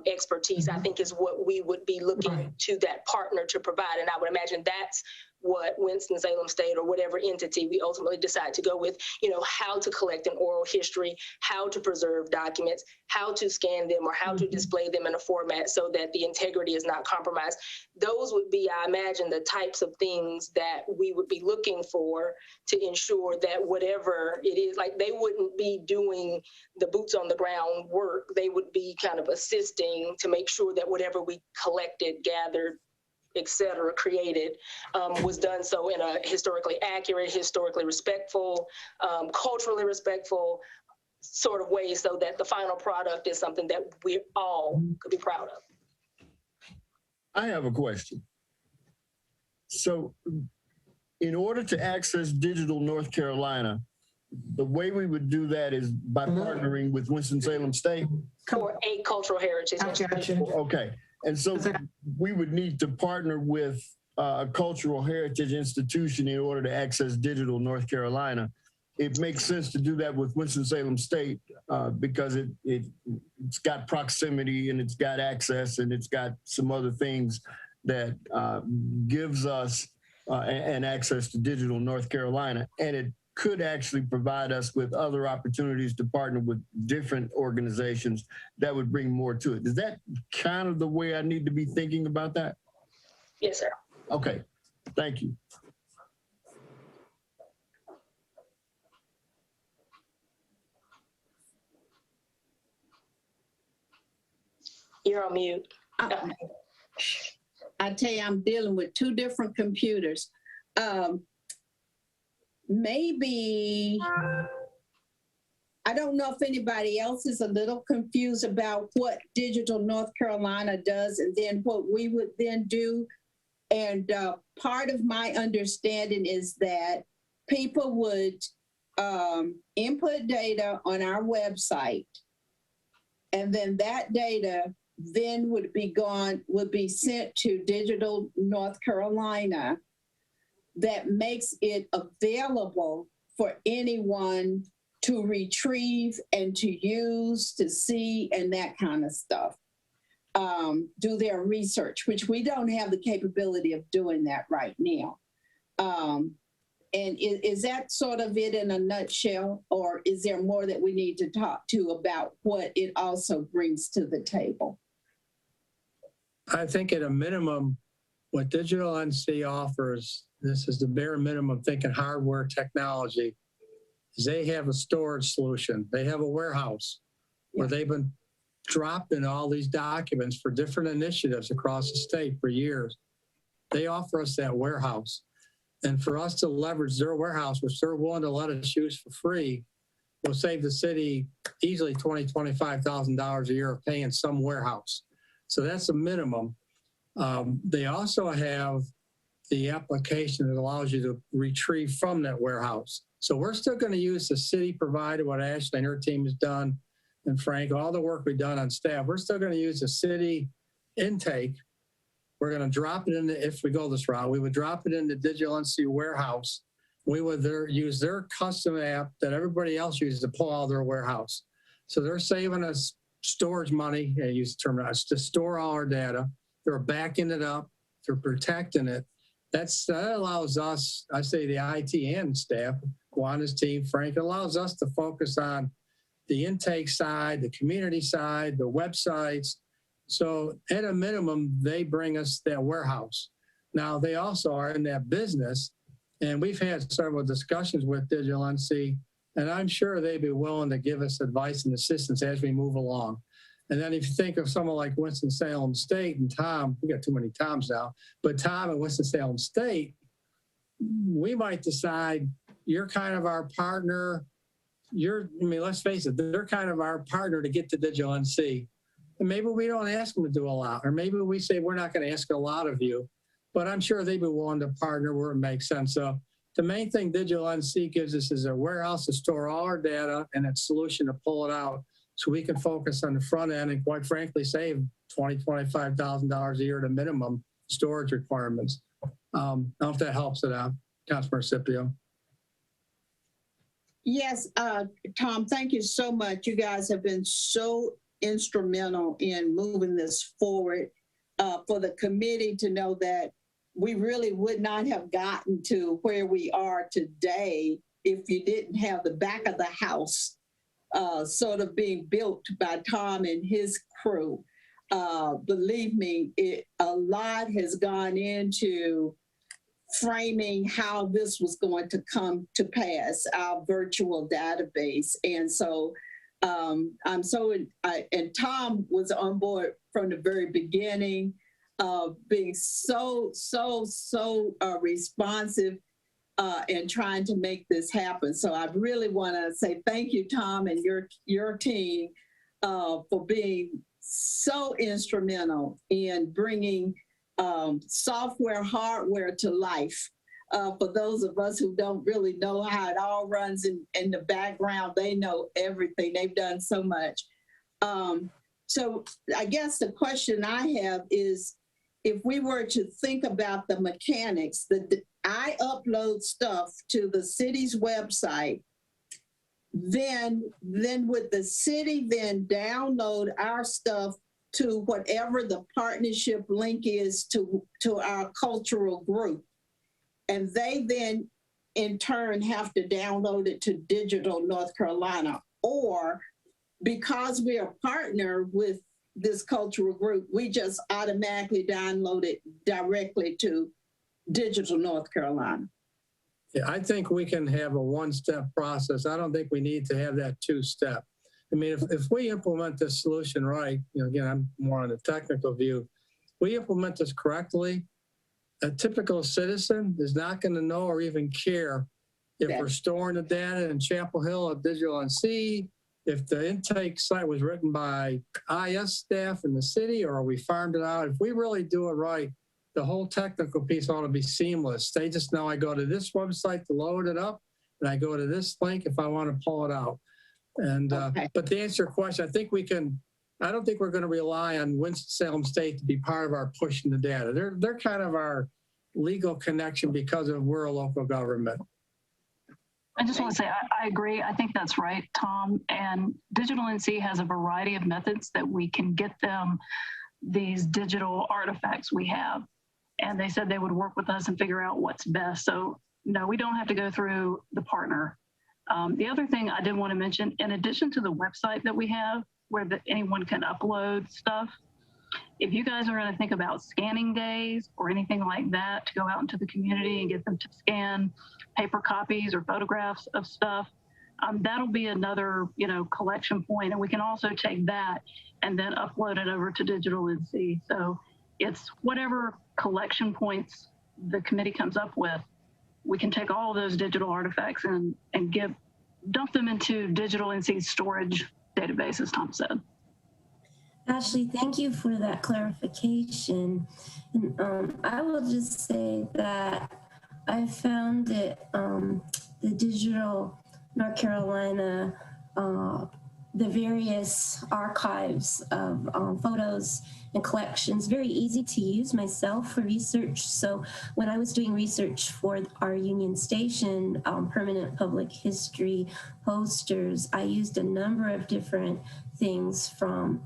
Speaker 11: expertise, I think is what we would be looking to that partner to provide. And I would imagine that's what Winston-Salem State or whatever entity we ultimately decide to go with, how to collect an oral history, how to preserve documents, how to scan them or how to display them in a format so that the integrity is not compromised. Those would be, I imagine, the types of things that we would be looking for to ensure that whatever it is, like they wouldn't be doing the boots on the ground work. They would be kind of assisting to make sure that whatever we collected, gathered, et cetera, created, was done so in a historically accurate, historically respectful, culturally respectful sort of way, so that the final product is something that we all could be proud of.
Speaker 5: I have a question. So in order to access Digital North Carolina, the way we would do that is by partnering with Winston-Salem State?
Speaker 11: For a cultural heritage.
Speaker 5: Okay. And so we would need to partner with a cultural heritage institution in order to access Digital North Carolina. It makes sense to do that with Winston-Salem State because it's got proximity and it's got access and it's got some other things that gives us an access to Digital North Carolina. And it could actually provide us with other opportunities to partner with different organizations that would bring more to it. Is that kind of the way I need to be thinking about that?
Speaker 11: Yes, sir.
Speaker 5: Okay, thank you.
Speaker 11: You're on mute.
Speaker 12: I tell you, I'm dealing with two different computers. Maybe, I don't know if anybody else is a little confused about what Digital North Carolina does and then what we would then do. And part of my understanding is that people would input data on our website, and then that data then would be sent to Digital North Carolina, that makes it available for anyone to retrieve and to use, to see, and that kind of stuff. Do their research, which we don't have the capability of doing that right now. And is that sort of it in a nutshell, or is there more that we need to talk to about what it also brings to the table?
Speaker 9: I think at a minimum, what Digital NC offers, this is the bare minimum, thinking hardware technology, is they have a storage solution. They have a warehouse where they've been dropping all these documents for different initiatives across the state for years. They offer us that warehouse. And for us to leverage their warehouse, which they're willing to let us use for free, will save the city easily $20,000, $25,000 a year of paying some warehouse. So that's a minimum. They also have the application that allows you to retrieve from that warehouse. So we're still going to use the city provided, what Ashley and her team has done, and Frank, all the work we've done on staff. We're still going to use the city intake. We're going to drop it in if we go this route, we would drop it in the Digital NC warehouse. We would use their custom app that everybody else uses to pull out of their warehouse. So they're saving us storage money, I use the term, to store all our data. They're backing it up. They're protecting it. That allows us, I say the IT and staff, Juana's team, Frank, allows us to focus on the intake side, the community side, the websites. So at a minimum, they bring us that warehouse. Now, they also are in that business, and we've had several discussions with Digital NC, and I'm sure they'd be willing to give us advice and assistance as we move along. And then if you think of someone like Winston-Salem State and Tom, we got too many Toms now, but Tom at Winston-Salem State, we might decide you're kind of our partner. Let's face it, they're kind of our partner to get to Digital NC. And maybe we don't ask them to do a lot, or maybe we say we're not going to ask a lot of you, but I'm sure they'd be willing to partner where it makes sense. So the main thing Digital NC gives us is a warehouse to store all our data and a solution to pull it out so we can focus on the front end and quite frankly save $20,000, $25,000 a year at a minimum storage requirements. I don't know if that helps it out, Councilmember Scipio.
Speaker 12: Yes, Tom, thank you so much. You guys have been so instrumental in moving this forward. For the committee to know that we really would not have gotten to where we are today if you didn't have the back of the house sort of being built by Tom and his crew. Believe me, a lot has gone into framing how this was going to come to pass, our virtual database. And so and Tom was on board from the very beginning, being so responsive and trying to make this happen. So I really want to say thank you, Tom, and your team for being so instrumental in bringing software, hardware to life. For those of us who don't really know how it all runs in the background, they know everything. They've done so much. So I guess the question I have is, if we were to think about the mechanics, I upload stuff to the city's website, then would the city then download our stuff to whatever the partnership link is to our cultural group? And they then in turn have to download it to Digital North Carolina, or because we are partnered with this cultural group, we just automatically download it directly to Digital North Carolina.
Speaker 9: Yeah, I think we can have a one-step process. I don't think we need to have that two-step. I mean, if we implement this solution right, again, I'm more on the technical view, we implement this correctly, a typical citizen is not going to know or even care if we're storing the data in Chapel Hill at Digital NC, if the intake site was written by IS staff in the city, or we farmed it out. If we really do it right, the whole technical piece ought to be seamless. They just know I go to this website to load it up, and I go to this link if I want to pull it out. And but to answer your question, I don't think we're going to rely on Winston-Salem State to be part of our pushing the data. They're kind of our legal connection because we're a local government.
Speaker 10: I just want to say, I agree. I think that's right, Tom. And Digital NC has a variety of methods that we can get them these digital artifacts we have. And they said they would work with us and figure out what's best. So no, we don't have to go through the partner. The other thing I did want to mention, in addition to the website that we have where anyone can upload stuff, if you guys are going to think about scanning days or anything like that to go out into the community and get them to scan paper copies or photographs of stuff, that'll be another, collection point. And we can also take that and then upload it over to Digital NC. So it's whatever collection points the committee comes up with, we can take all of those digital artifacts and dump them into Digital NC's storage database, as Tom said.
Speaker 1: Ashley, thank you for that clarification. And I will just say that I found that the Digital North Carolina, the various archives of photos and collections, very easy to use myself for research. So when I was doing research for our Union Station permanent public history posters, I used a number of different things from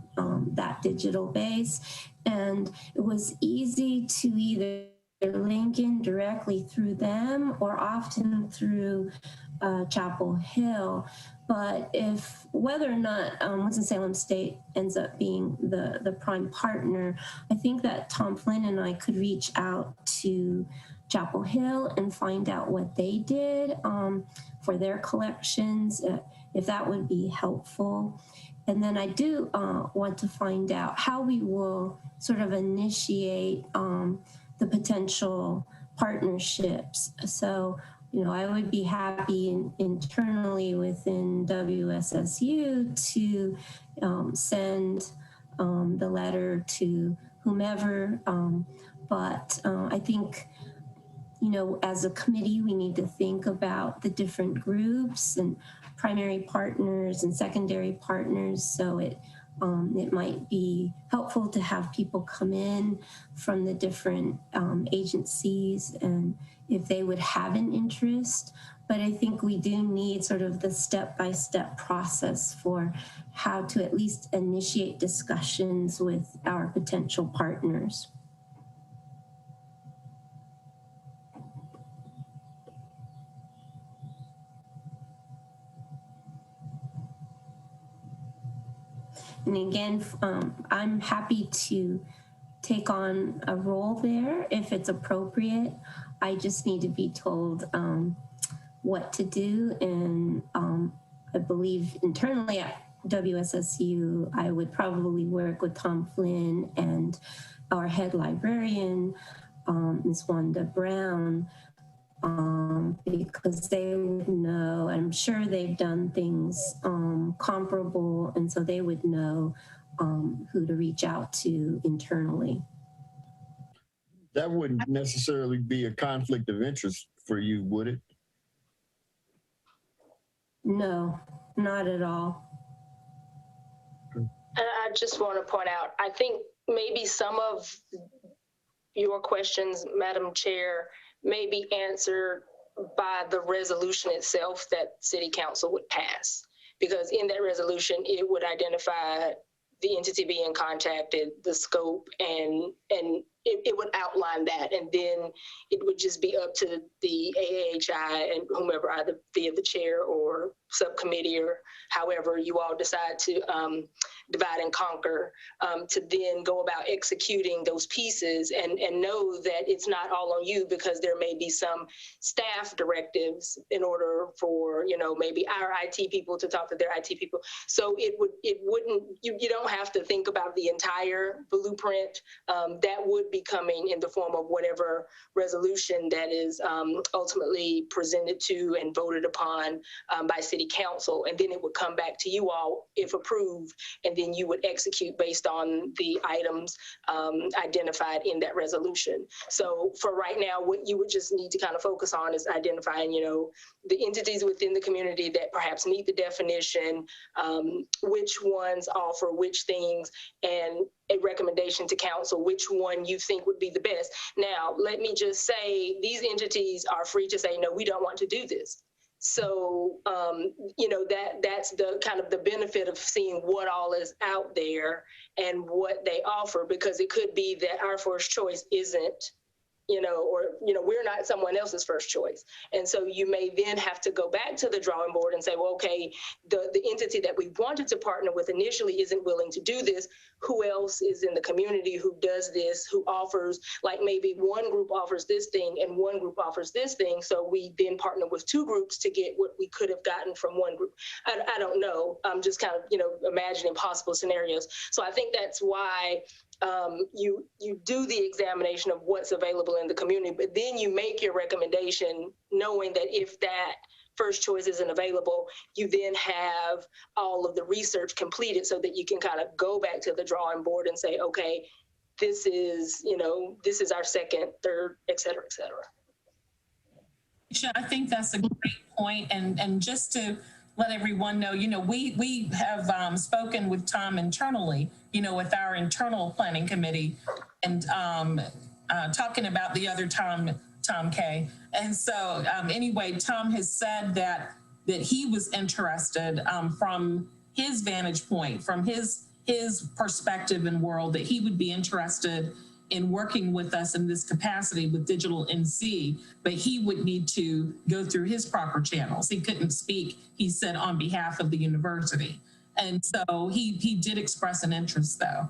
Speaker 1: that digital base. And it was easy to either link in directly through them or often through Chapel Hill. But whether or not Winston-Salem State ends up being the prime partner, I think that Tom Flynn and I could reach out to Chapel Hill and find out what they did for their collections, if that would be helpful. And then I do want to find out how we will sort of initiate the potential partnerships. So, I would be happy internally within WSSU to send the letter to whomever. But I think, as a committee, we need to think about the different groups and primary partners and secondary partners. So it might be helpful to have people come in from the different agencies and if they would have an interest. But I think we do need sort of the step-by-step process for how to at least initiate discussions with our potential partners. And again, I'm happy to take on a role there if it's appropriate. I just need to be told what to do. And I believe internally at WSSU, I would probably work with Tom Flynn and our head librarian, Ms. Wanda Brown, because they would know, I'm sure they've done things comparable, and so they would know who to reach out to internally.
Speaker 5: That wouldn't necessarily be a conflict of interest for you, would it?
Speaker 1: No, not at all.
Speaker 11: And I just want to point out, I think maybe some of your questions, Madam Chair, may be answered by the resolution itself that City Council would pass. Because in that resolution, it would identify the entity being contacted, the scope, and it would outline that. And then it would just be up to the AAHI and whomever, either via the chair or subcommittee or however you all decide to divide and conquer, to then go about executing those pieces and know that it's not all on you, because there may be some staff directives in order for, maybe our IT people to talk to their IT people. So you don't have to think about the entire blueprint. That would be coming in the form of whatever resolution that is ultimately presented to and voted upon by City Council. And then it would come back to you all if approved, and then you would execute based on the items identified in that resolution. So for right now, what you would just need to kind of focus on is identifying, the entities within the community that perhaps meet the definition, which ones offer which things, and a recommendation to council, which one you think would be the best. Now, let me just say, these entities are free to say, no, we don't want to do this. So, that's the kind of the benefit of seeing what all is out there and what they offer, because it could be that our first choice isn't we're not someone else's first choice. And so you may then have to go back to the drawing board and say, well, okay, the entity that we wanted to partner with initially isn't willing to do this. Who else is in the community who does this, who offers, like maybe one group offers this thing and one group offers this thing. So we then partner with two groups to get what we could have gotten from one group. I don't know. I'm just kind of, imagining possible scenarios. So I think that's why you do the examination of what's available in the community, but then you make your recommendation knowing that if that first choice isn't available, you then have all of the research completed so that you can kind of go back to the drawing board and say, okay, this is our second, third, et cetera, et cetera.
Speaker 6: I think that's a great point. And just to let everyone know, we have spoken with Tom internally, with our internal planning committee, and talking about the other Tom K. And so anyway, Tom has said that he was interested from his vantage point, from his perspective and world, that he would be interested in working with us in this capacity with Digital NC, but he would need to go through his proper channels. He couldn't speak, he said, on behalf of the university. And so he did express an interest though.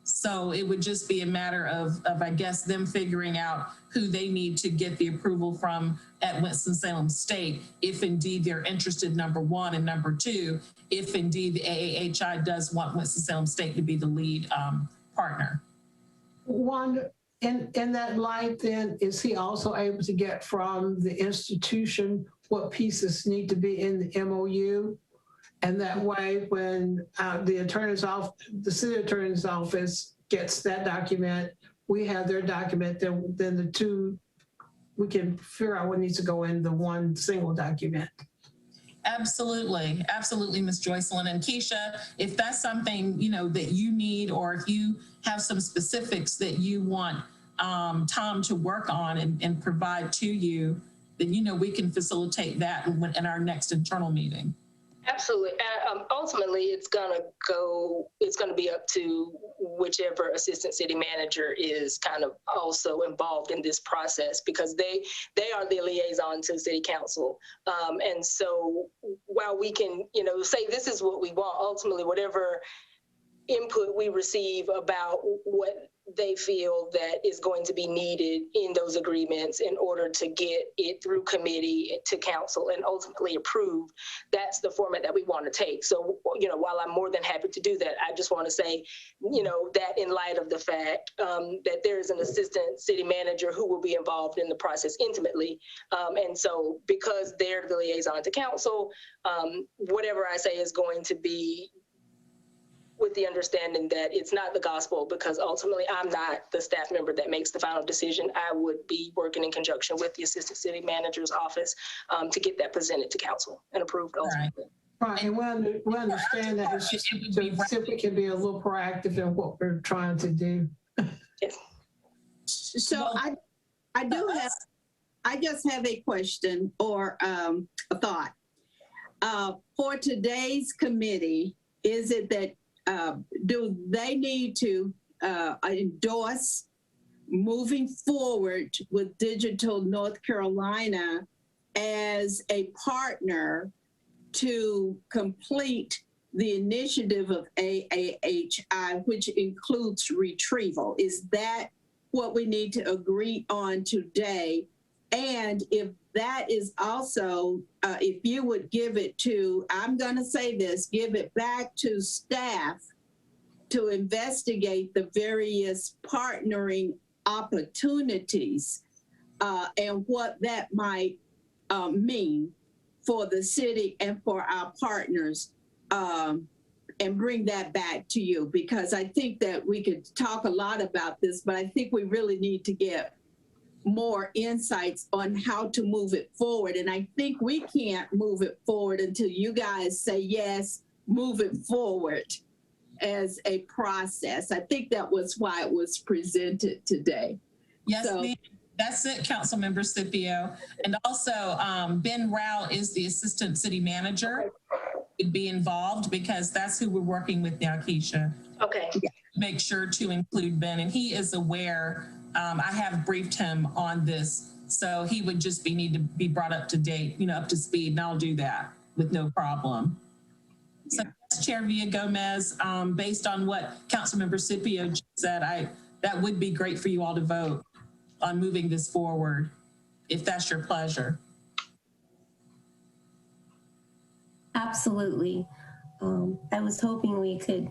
Speaker 6: So it would just be a matter of I guess, them figuring out who they need to get the approval from at Winston-Salem State, if indeed they're interested, number one, and number two, if indeed the AAHI does want Winston-Salem State to be the lead partner.
Speaker 4: Wanda, in that light, then, is he also able to get from the institution what pieces need to be in the MOU? And that way, when the city attorney's office gets that document, we have their document, then the two, we can figure out what needs to go in the one single document.
Speaker 6: Absolutely. Absolutely, Ms. Joycelyn. And Keisha, if that's something, that you need, or if you have some specifics that you want Tom to work on and provide to you, then, we can facilitate that in our next internal meeting.
Speaker 11: Absolutely. Ultimately, it's going to be up to whichever assistant city manager is kind of also involved in this process, because they are the liaison to city council. And so while we can, say this is what we want, ultimately, whatever input we receive about what they feel that is going to be needed in those agreements in order to get it through committee to council and ultimately approved, that's the format that we want to take. So, while I'm more than happy to do that, I just want to say, that in light of the fact that there is an assistant city manager who will be involved in the process intimately. And so because they're the liaison to council, whatever I say is going to be with the understanding that it's not the gospel, because ultimately I'm not the staff member that makes the final decision. I would be working in conjunction with the assistant city manager's office to get that presented to council and approved ultimately.
Speaker 4: Right, and we understand that it's just so we can be a little proactive in what we're trying to do.
Speaker 11: Yes.
Speaker 12: So I just have a question or a thought. For today's committee, is it that do they need to endorse moving forward with Digital North Carolina as a partner to complete the initiative of AAHI, which includes retrieval? Is that what we need to agree on today? And if that is also, if you would give it to, I'm going to say this, give it back to staff to investigate the various partnering opportunities and what that might mean for the city and for our partners, and bring that back to you, because I think that we could talk a lot about this, but I think we really need to get more insights on how to move it forward. And I think we can't move it forward until you guys say, yes, move it forward as a process. I think that was why it was presented today.
Speaker 6: Yes, ma'am. That's it, Councilmember Scipio. And also, Ben Rao is the assistant city manager. Would be involved because that's who we're working with now, Keisha.
Speaker 11: Okay.
Speaker 6: Make sure to include Ben, and he is aware I have briefed him on this, so he would just need to be brought up to date, up to speed, and I'll do that with no problem. So, Chair Villa-Gomez, based on what Councilmember Scipio just said, that would be great for you all to vote on moving this forward, if that's your pleasure.
Speaker 1: Absolutely. I was hoping we could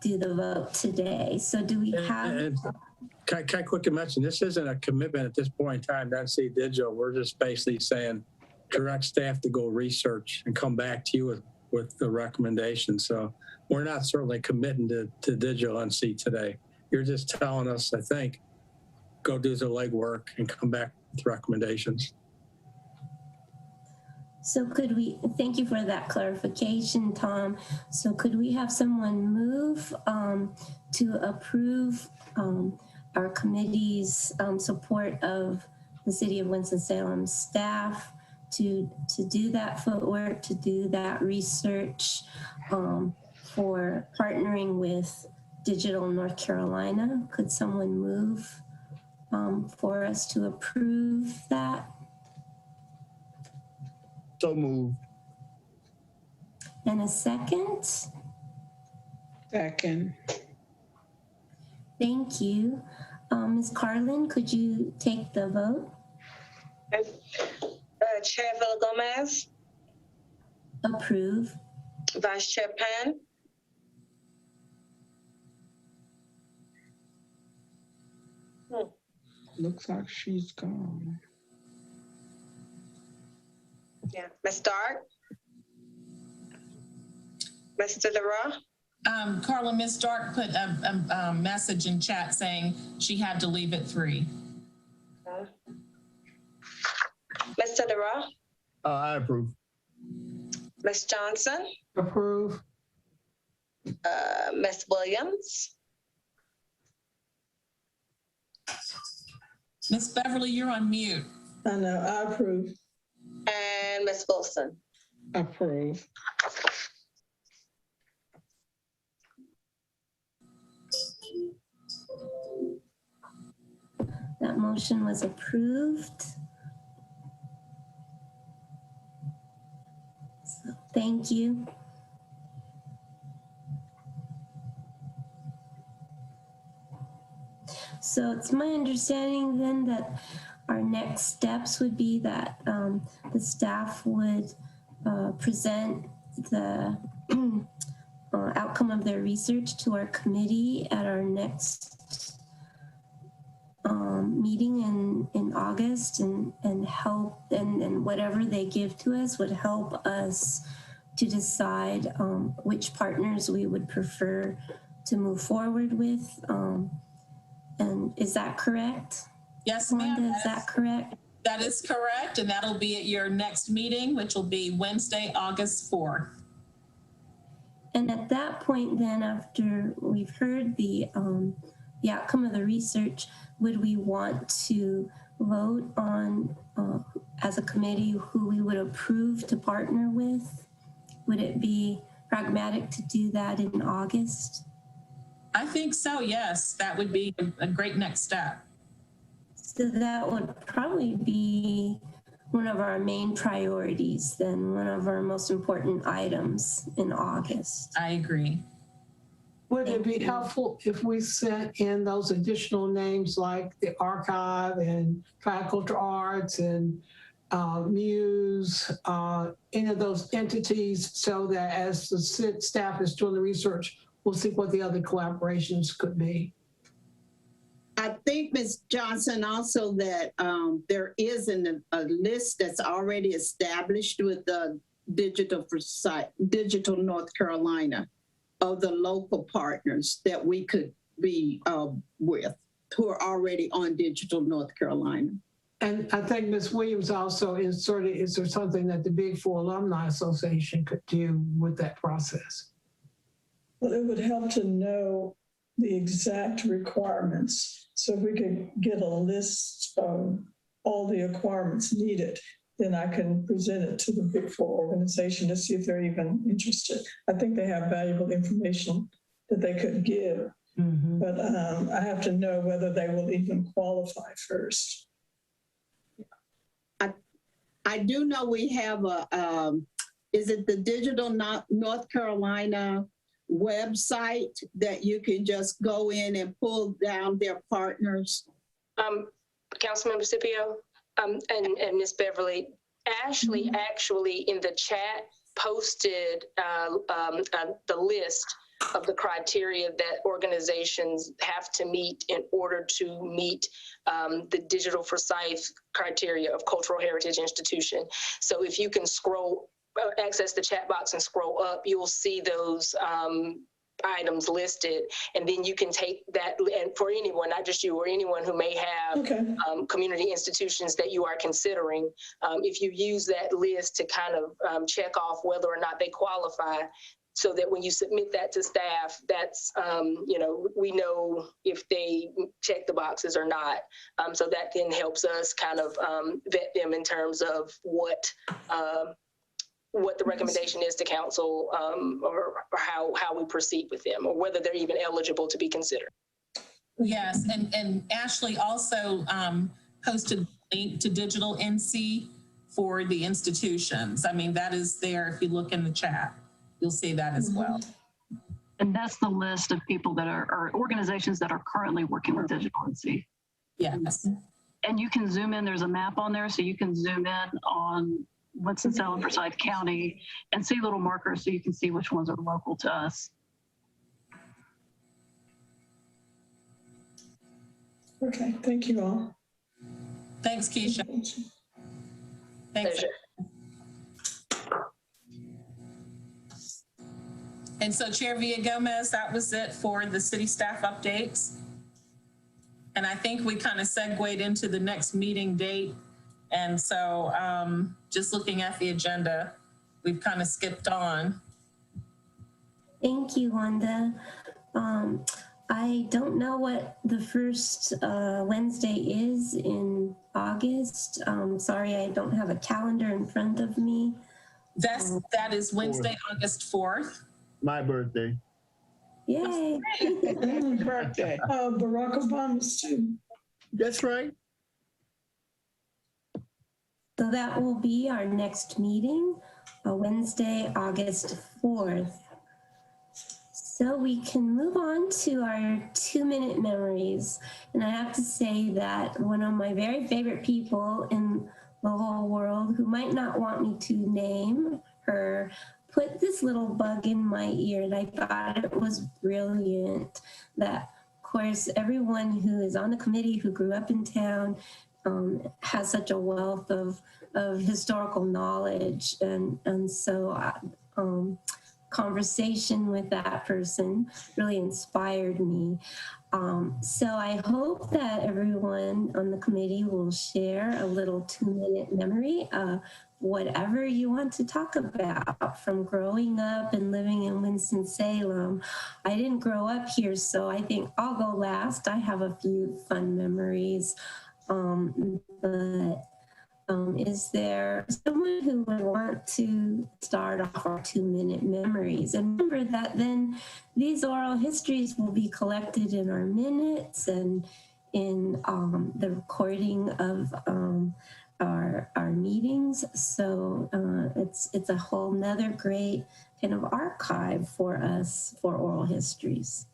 Speaker 1: do the vote today. So do we have...
Speaker 9: Can I quickly mention, this isn't a commitment at this point in time to NC Digital. We're just basically saying direct staff to go research and come back to you with the recommendation. So we're not certainly committing to Digital NC today. You're just telling us, I think, go do the legwork and come back with recommendations.
Speaker 1: So could we, thank you for that clarification, Tom. So could we have someone move to approve our committee's support of the City of Winston-Salem staff to do that footwork, to do that research for partnering with Digital North Carolina? Could someone move for us to approve that?
Speaker 5: So moved.
Speaker 1: And a second?
Speaker 4: Second.
Speaker 1: Thank you. Ms. Carlin, could you take the vote?
Speaker 2: Chair Villa-Gomez,
Speaker 1: Approve.
Speaker 2: Vice Chair Pan,
Speaker 4: Looks like she's gone.
Speaker 2: yeah, Ms. Stark, Mr. DeRoe,
Speaker 6: Carla, Ms. Dark put a message in chat saying she had to leave at 3.
Speaker 2: Mr. DeRoe,
Speaker 5: I approve.
Speaker 2: Ms. Johnson,
Speaker 4: Approve.
Speaker 2: Ms. Williams,
Speaker 6: Ms. Beverly, you're on mute.
Speaker 4: I know, I approve.
Speaker 2: and Ms. Wilson.
Speaker 4: Approve.
Speaker 1: That motion was approved. So, thank you. So it's my understanding then that our next steps would be that the staff would present the outcome of their research to our committee at our next meeting in August, and help, and whatever they give to us would help us to decide which partners we would prefer to move forward with. And is that correct?
Speaker 6: Yes, ma'am.
Speaker 1: Wanda, is that correct?
Speaker 6: That is correct, and that'll be at your next meeting, which will be Wednesday, August 4th.
Speaker 1: And at that point, then, after we've heard the outcome of the research, would we want to vote on, as a committee, who we would approve to partner with? Would it be pragmatic to do that in August?
Speaker 6: I think so, yes. That would be a great next step.
Speaker 1: So that would probably be one of our main priorities, then, one of our most important items in August.
Speaker 6: I agree.
Speaker 4: Would it be helpful if we sent in those additional names like the archive and Tricultural Arts and Muse, any of those entities, so that as the staff is doing the research, we'll see what the other collaborations could be?
Speaker 12: I think, Ms. Johnson, also that there is a list that's already established with the Digital North Carolina of the local partners that we could be with, who are already on Digital North Carolina.
Speaker 4: And I think Ms. Williams also inserted, is there something that the Big Four Alumni Association could do with that process?
Speaker 13: Well, it would help to know the exact requirements. So if we could get a list of all the requirements needed, then I can present it to the Big Four organization to see if they're even interested. I think they have valuable information that they could give But I have to know whether they will even qualify first.
Speaker 12: I do know we have is it the Digital North Carolina website that you can just go in and pull down their partners?
Speaker 11: Councilmember Scipio and Ms. Beverly, Ashley actually in the chat posted the list of the criteria that organizations have to meet in order to meet the Digital Forsyth criteria of cultural heritage institution. So if you can access the chat box and scroll up, you'll see those items listed, and then you can take that, and for anyone, not just you or anyone who may have community institutions that you are considering, if you use that list to kind of check off whether or not they qualify, so that when you submit that to staff, that's, we know if they check the boxes or not. So that then helps us kind of vet them in terms of what the recommendation is to council, or how we proceed with them, or whether they're even eligible to be considered.
Speaker 6: Yes, and Ashley also posted a link to Digital NC for the institutions. I mean, that is there. If you look in the chat, you'll see that as well.
Speaker 10: And that's the list of people that are organizations that are currently working with Digital NC.
Speaker 6: Yes.
Speaker 10: And you can zoom in, there's a map on there, so you can zoom in on Winston-Salem, Forsyth County, and see little markers so you can see which ones are local to us.
Speaker 13: Okay, thank you all.
Speaker 6: Thanks, Keisha. Thanks.
Speaker 11: Pleasure.
Speaker 6: And so Chair Villagomez, that was it for the city staff updates. And I think we kind of segued into the next meeting date. And so just looking at the agenda, we've kind of skipped on.
Speaker 1: Thank you, Wanda. I don't know what the first Wednesday is in August. Sorry, I don't have a calendar in front of me.
Speaker 6: That is Wednesday, August 4th.
Speaker 5: My birthday.
Speaker 1: Yay.
Speaker 13: Birthday. Barack Obama's too.
Speaker 5: That's right.
Speaker 1: So that will be our next meeting, Wednesday, August 4th. So we can move on to our 2-minute memories. And I have to say that one of my very favorite people in the whole world, who might not want me to name her, put this little bug in my ear, and I thought it was brilliant. That, of course, everyone who is on the committee who grew up in town has such a wealth of historical knowledge, and so conversation with that person really inspired me. So I hope that everyone on the committee will share a little 2-minute memory of whatever you want to talk about, from growing up and living in Winston-Salem. I didn't grow up here, so I think I'll go last. I have a few fun memories. Is there someone who would want to start off our 2-minute memories? And remember that then these oral histories will be collected in our minutes and in the recording of our meetings. So it's a whole nother great kind of archive for us for oral histories.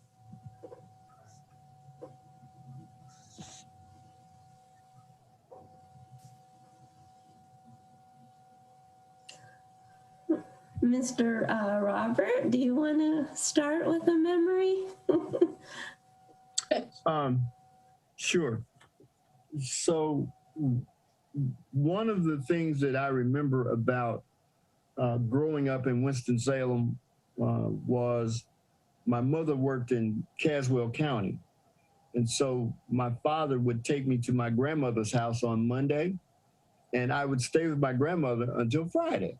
Speaker 1: Mr. Robert, do you want to start with a memory?
Speaker 5: Sure. So one of the things that I remember about growing up in Winston-Salem was my mother worked in Caswell County. And so my father would take me to my grandmother's house on Monday, and I would stay with my grandmother until Friday.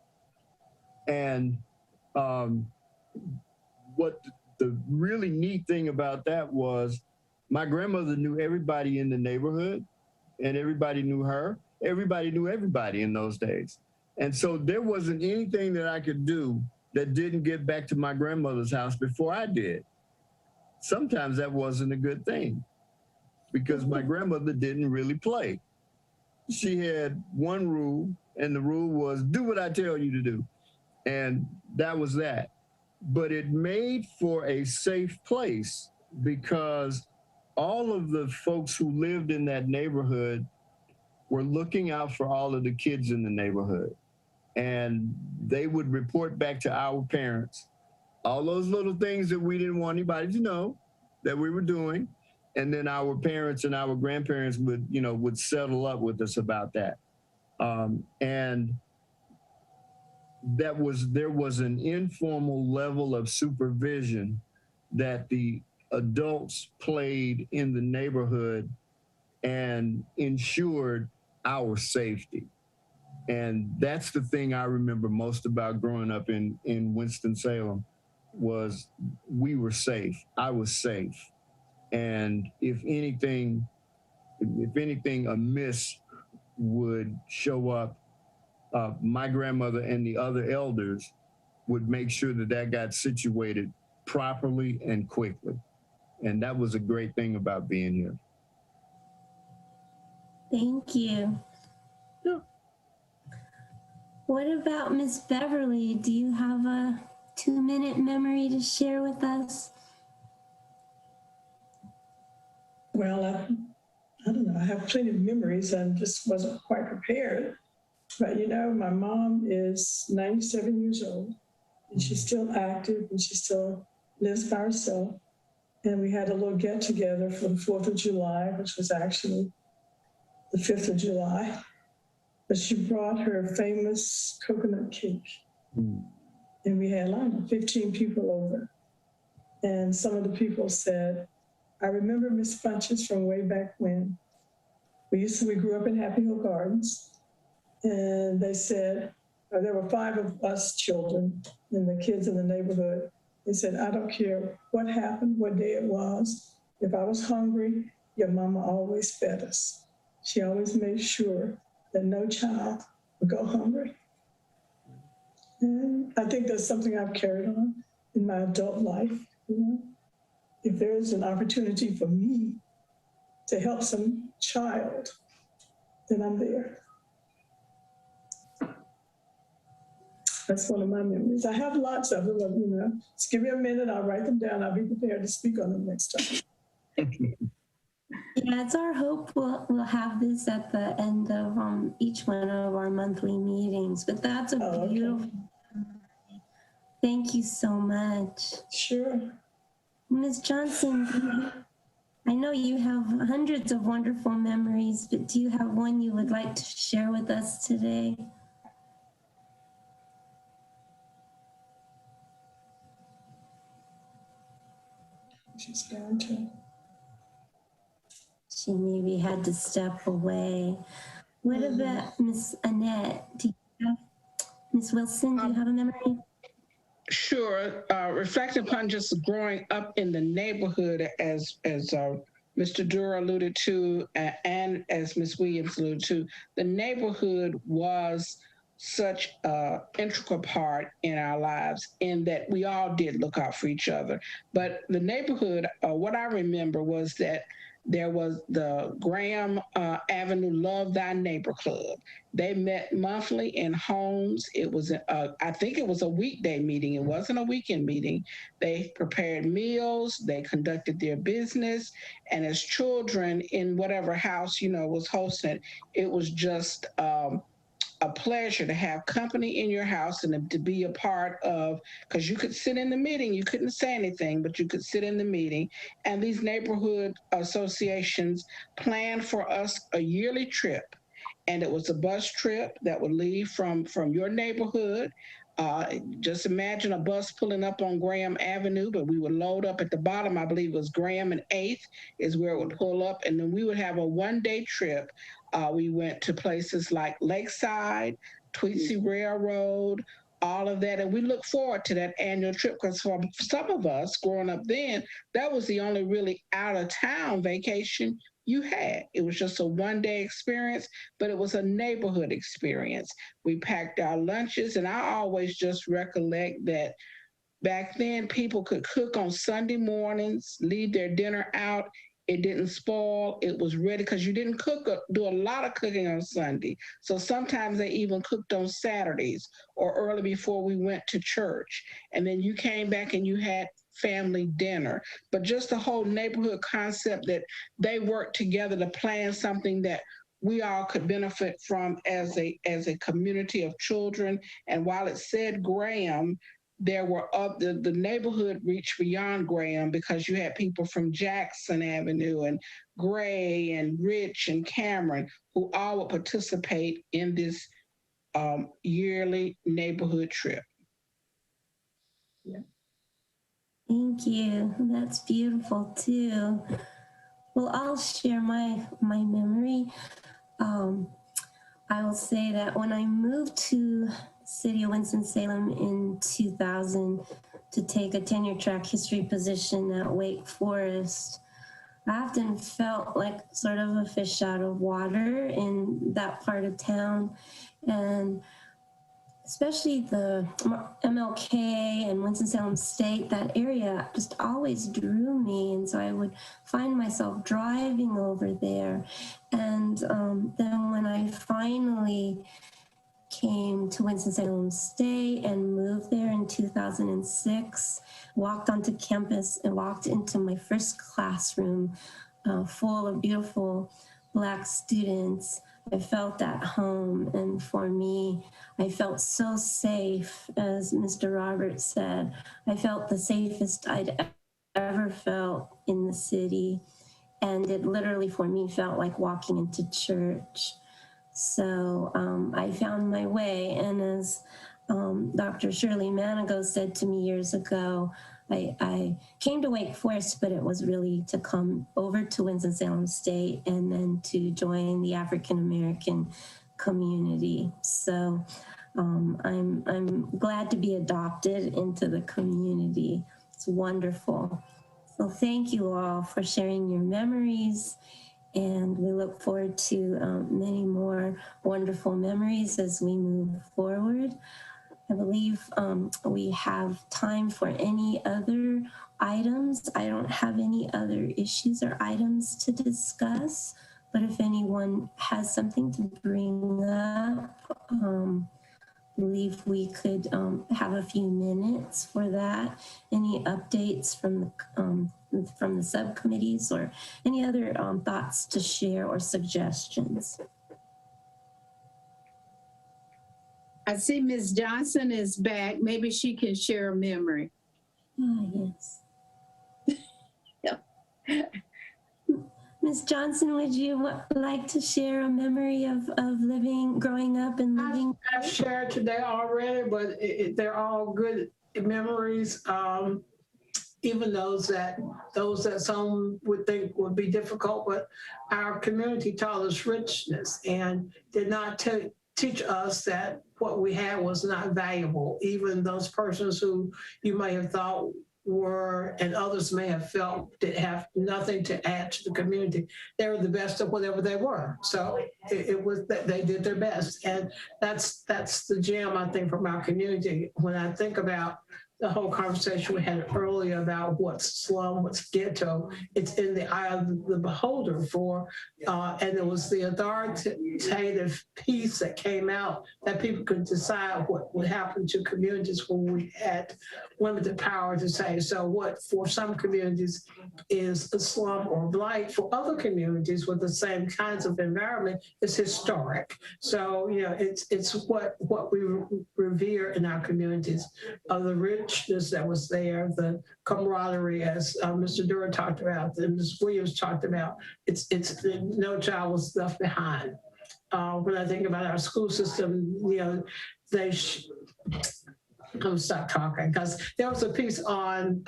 Speaker 5: And what the really neat thing about that was my grandmother knew everybody in the neighborhood, and everybody knew her. Everybody knew everybody in those days. And so there wasn't anything that I could do that didn't get back to my grandmother's house before I did. sometimes that wasn't a good thing because my grandmother didn't really play. She had one rule, and the rule was do what I tell you to do. And that was that. But it made for a safe place because all of the folks who lived in that neighborhood were looking out for all of the kids in the neighborhood. And they would report back to our parents all those little things that we didn't want anybody to know that we were doing. And then our parents and our grandparents would settle up with us about that. And there was an informal level of supervision that the adults played in the neighborhood and ensured our safety. And that's the thing I remember most about growing up in Winston-Salem was we were safe. I was safe. And if anything amiss would show up, my grandmother and the other elders would make sure that got situated properly and quickly. And that was a great thing about being here.
Speaker 1: Thank you.
Speaker 5: Yeah.
Speaker 1: What about Miss Beverly? Do you have a 2-minute memory to share with us?
Speaker 13: Well, I don't know. I have plenty of memories and just wasn't quite prepared. But my mom is 97 years old and she's still active and she still lives by herself. And we had a little get together for the 4th of July, which was actually the 5th of July. But she brought her famous coconut cake. And we had 15 people over. And some of the people said, I remember Miss Funches from way back when. We grew up in Happy Hill Gardens. And they said, there were 5 of us children and the kids in the neighborhood. They said, I don't care what happened, what day it was. If I was hungry, your mama always fed us. She always made sure that no child would go hungry. And I think that's something I've carried on in my adult life. If there is an opportunity for me to help some child, then I'm there. That's one of my memories. I have lots of them, Just give me a minute, I'll write them down. I'll be prepared to speak on them next time.
Speaker 1: Yeah, it's our hope we'll have this at the end of each one of our monthly meetings, but that's a beautiful. Okay. Thank you so much.
Speaker 13: Sure.
Speaker 1: Ms. Johnson, I know you have hundreds of wonderful memories, but do you have one you would like to share with us today?
Speaker 13: She's going to.
Speaker 1: She maybe had to step away. What about Miss Annette? Miss Wilson, do you have a memory?
Speaker 14: Sure. Reflecting upon just growing up in the neighborhood, as Mr. Dura alluded to, and as Ms. Williams alluded to, the neighborhood was such an integral part in our lives in that we all did look out for each other. But the neighborhood, what I remember was that there was the Graham Avenue Love Thy Neighbor Club. They met monthly in homes. It was, I think it was a weekday meeting. It wasn't a weekend meeting. They prepared meals. They conducted their business. And as children in whatever house, was hosting, it was just a pleasure to have company in your house and to be a part of, because you could sit in the meeting, you couldn't say anything, but you could sit in the meeting. And these neighborhood associations planned for us a yearly trip. And it was a bus trip that would leave from your neighborhood. Just imagine a bus pulling up on Graham Avenue, but we would load up at the bottom, I believe it was Graham and 8th is where it would pull up. And then we would have a one-day trip. We went to places like Lakeside, Tweetsie Railroad, all of that. And we look forward to that annual trip because for some of us growing up then, that was the only really out-of-town vacation you had. It was just a one-day experience, but it was a neighborhood experience. We packed our lunches, and I always just recollect that Back then, people could cook on Sunday mornings, leave their dinner out. It didn't spoil. It was ready because you didn't do a lot of cooking on Sunday. So sometimes they even cooked on Saturdays or early before we went to church. And then you came back and you had family dinner. But just the whole neighborhood concept that they worked together to plan something that we all could benefit from as a community of children. And while it said Graham, there were the neighborhood reached beyond Graham because you had people from Jackson Avenue and Gray and Rich and Cameron who all would participate in this yearly neighborhood trip.
Speaker 1: Yeah. Thank you. That's beautiful too. Well, I'll share my memory. I will say that when I moved to City of Winston-Salem in 2000 to take a tenure track history position at Wake Forest, I often felt like sort of a fish out of water in that part of town. And especially the MLK and Winston-Salem State, that area just always drew me. And so I would find myself driving over there. And then when I finally came to Winston-Salem State and moved there in 2006, walked onto campus and walked into my first classroom full of beautiful Black students, I felt at home. And for me, I felt so safe, as Mr. Roberts said. I felt the safest I'd ever felt in the city. And it literally, for me, felt like walking into church. So I found my way. And as Dr. Shirley Manigault said to me years ago, I came to Wake Forest, but it was really to come over to Winston-Salem State and then to join the African-American community. So I'm glad to be adopted into the community. It's wonderful. So thank you all for sharing your memories. And we look forward to many more wonderful memories as we move forward. I believe we have time for any other items. I don't have any other issues or items to discuss, but if anyone has something to bring up, I believe we could have a few minutes for that. Any updates from the subcommittees or any other thoughts to share or suggestions?
Speaker 12: I see Ms. Johnson is back. Maybe she can share a memory.
Speaker 1: Ah, yes. Ms. Johnson, would you like to share a memory of growing up and living?
Speaker 4: I've shared today already, but they're all good memories. Even those that some would think would be difficult, but our community taught us richness and did not teach us that what we had was not valuable. Even those persons who you may have thought were, and others may have felt that have nothing to add to the community, they were the best of whatever they were. So it was that they did their best. And that's the gem, I think, from our community. When I think about the whole conversation we had earlier about what's slum, what's ghetto, it's in the eye of the beholder and it was the authoritative piece that came out that people could decide what would happen to communities when we had limited power to say. So what for some communities is a slum or blight, for other communities with the same kinds of environment is historic. So, it's what we revere in our communities, the richness that was there, the camaraderie, as Mr. Dura talked about, and Ms. Williams talked about. It's no child was left behind. When I think about our school system, I'm gonna stop talking because there was a piece on,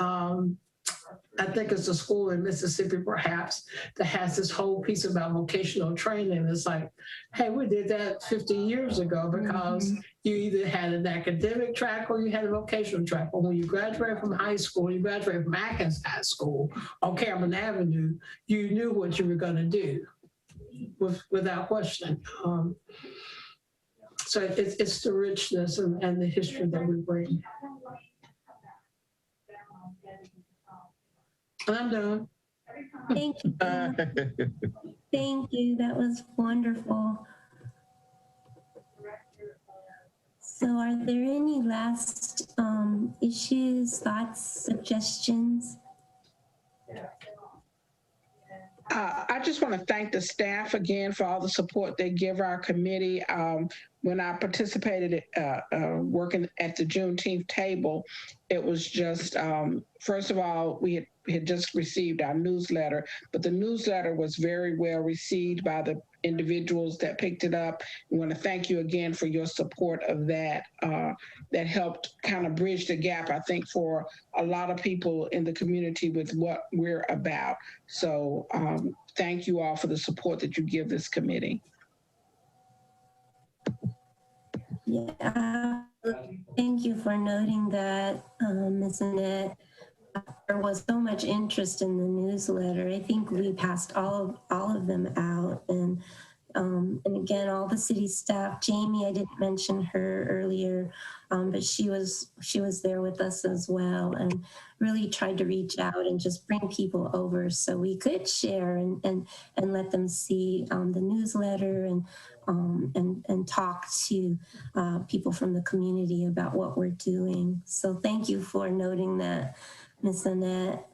Speaker 4: I think it's a school in Mississippi, perhaps, that has this whole piece about vocational training. It's like, hey, we did that 50 years ago because you either had an academic track or you had a vocational track. But when you graduated from high school, you graduated from Atkins High School on Cameron Avenue, you knew what you were going to do without question. So it's the richness and the history that we bring. I'm done.
Speaker 1: Thank you. Thank you. That was wonderful. So are there any last issues, thoughts, suggestions?
Speaker 14: I just want to thank the staff again for all the support they give our committee. When I participated working at the Juneteenth table, it was just, first of all, we had just received our newsletter, but the newsletter was very well received by the individuals that picked it up. I want to thank you again for your support of that. That helped kind of bridge the gap, I think, for a lot of people in the community with what we're about. So thank you all for the support that you give this committee.
Speaker 1: Yeah, thank you for noting that, Ms. Annette. There was so much interest in the newsletter. I think we passed all of them out, and again, all the city staff. Jamie, I didn't mention her earlier, but she was there with us as well, and really tried to reach out and just bring people over so we could share and let them see the newsletter and talk to people from the community about what we're doing. So thank you for noting that, Ms. Annette.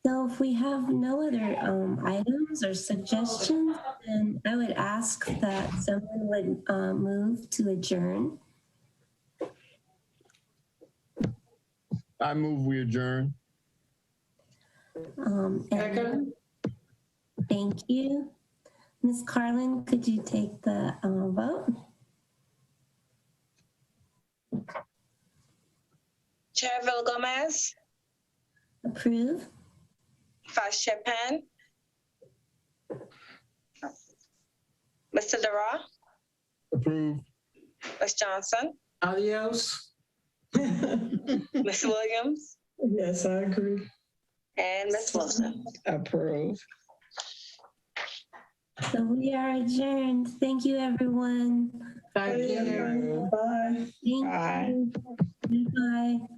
Speaker 1: So if we have no other items or suggestions, then I would ask that someone would move to adjourn.
Speaker 5: I move we adjourn.
Speaker 1: Thank you. Ms. Carlin, could you take the vote?
Speaker 2: Chair Villa-Gomez,
Speaker 1: Approve.
Speaker 2: Vice Chair Penn, Mr. Dara,
Speaker 5: Approve.
Speaker 2: Ms. Johnson,
Speaker 4: Adios.
Speaker 2: Ms. Williams,
Speaker 13: Yes, I agree.
Speaker 2: and Ms. Wilson.
Speaker 14: Approve.
Speaker 1: So we are adjourned. Thank you, everyone.
Speaker 4: Thank you.
Speaker 13: Bye.
Speaker 1: Thank
Speaker 14: Bye.
Speaker 1: you. Goodbye.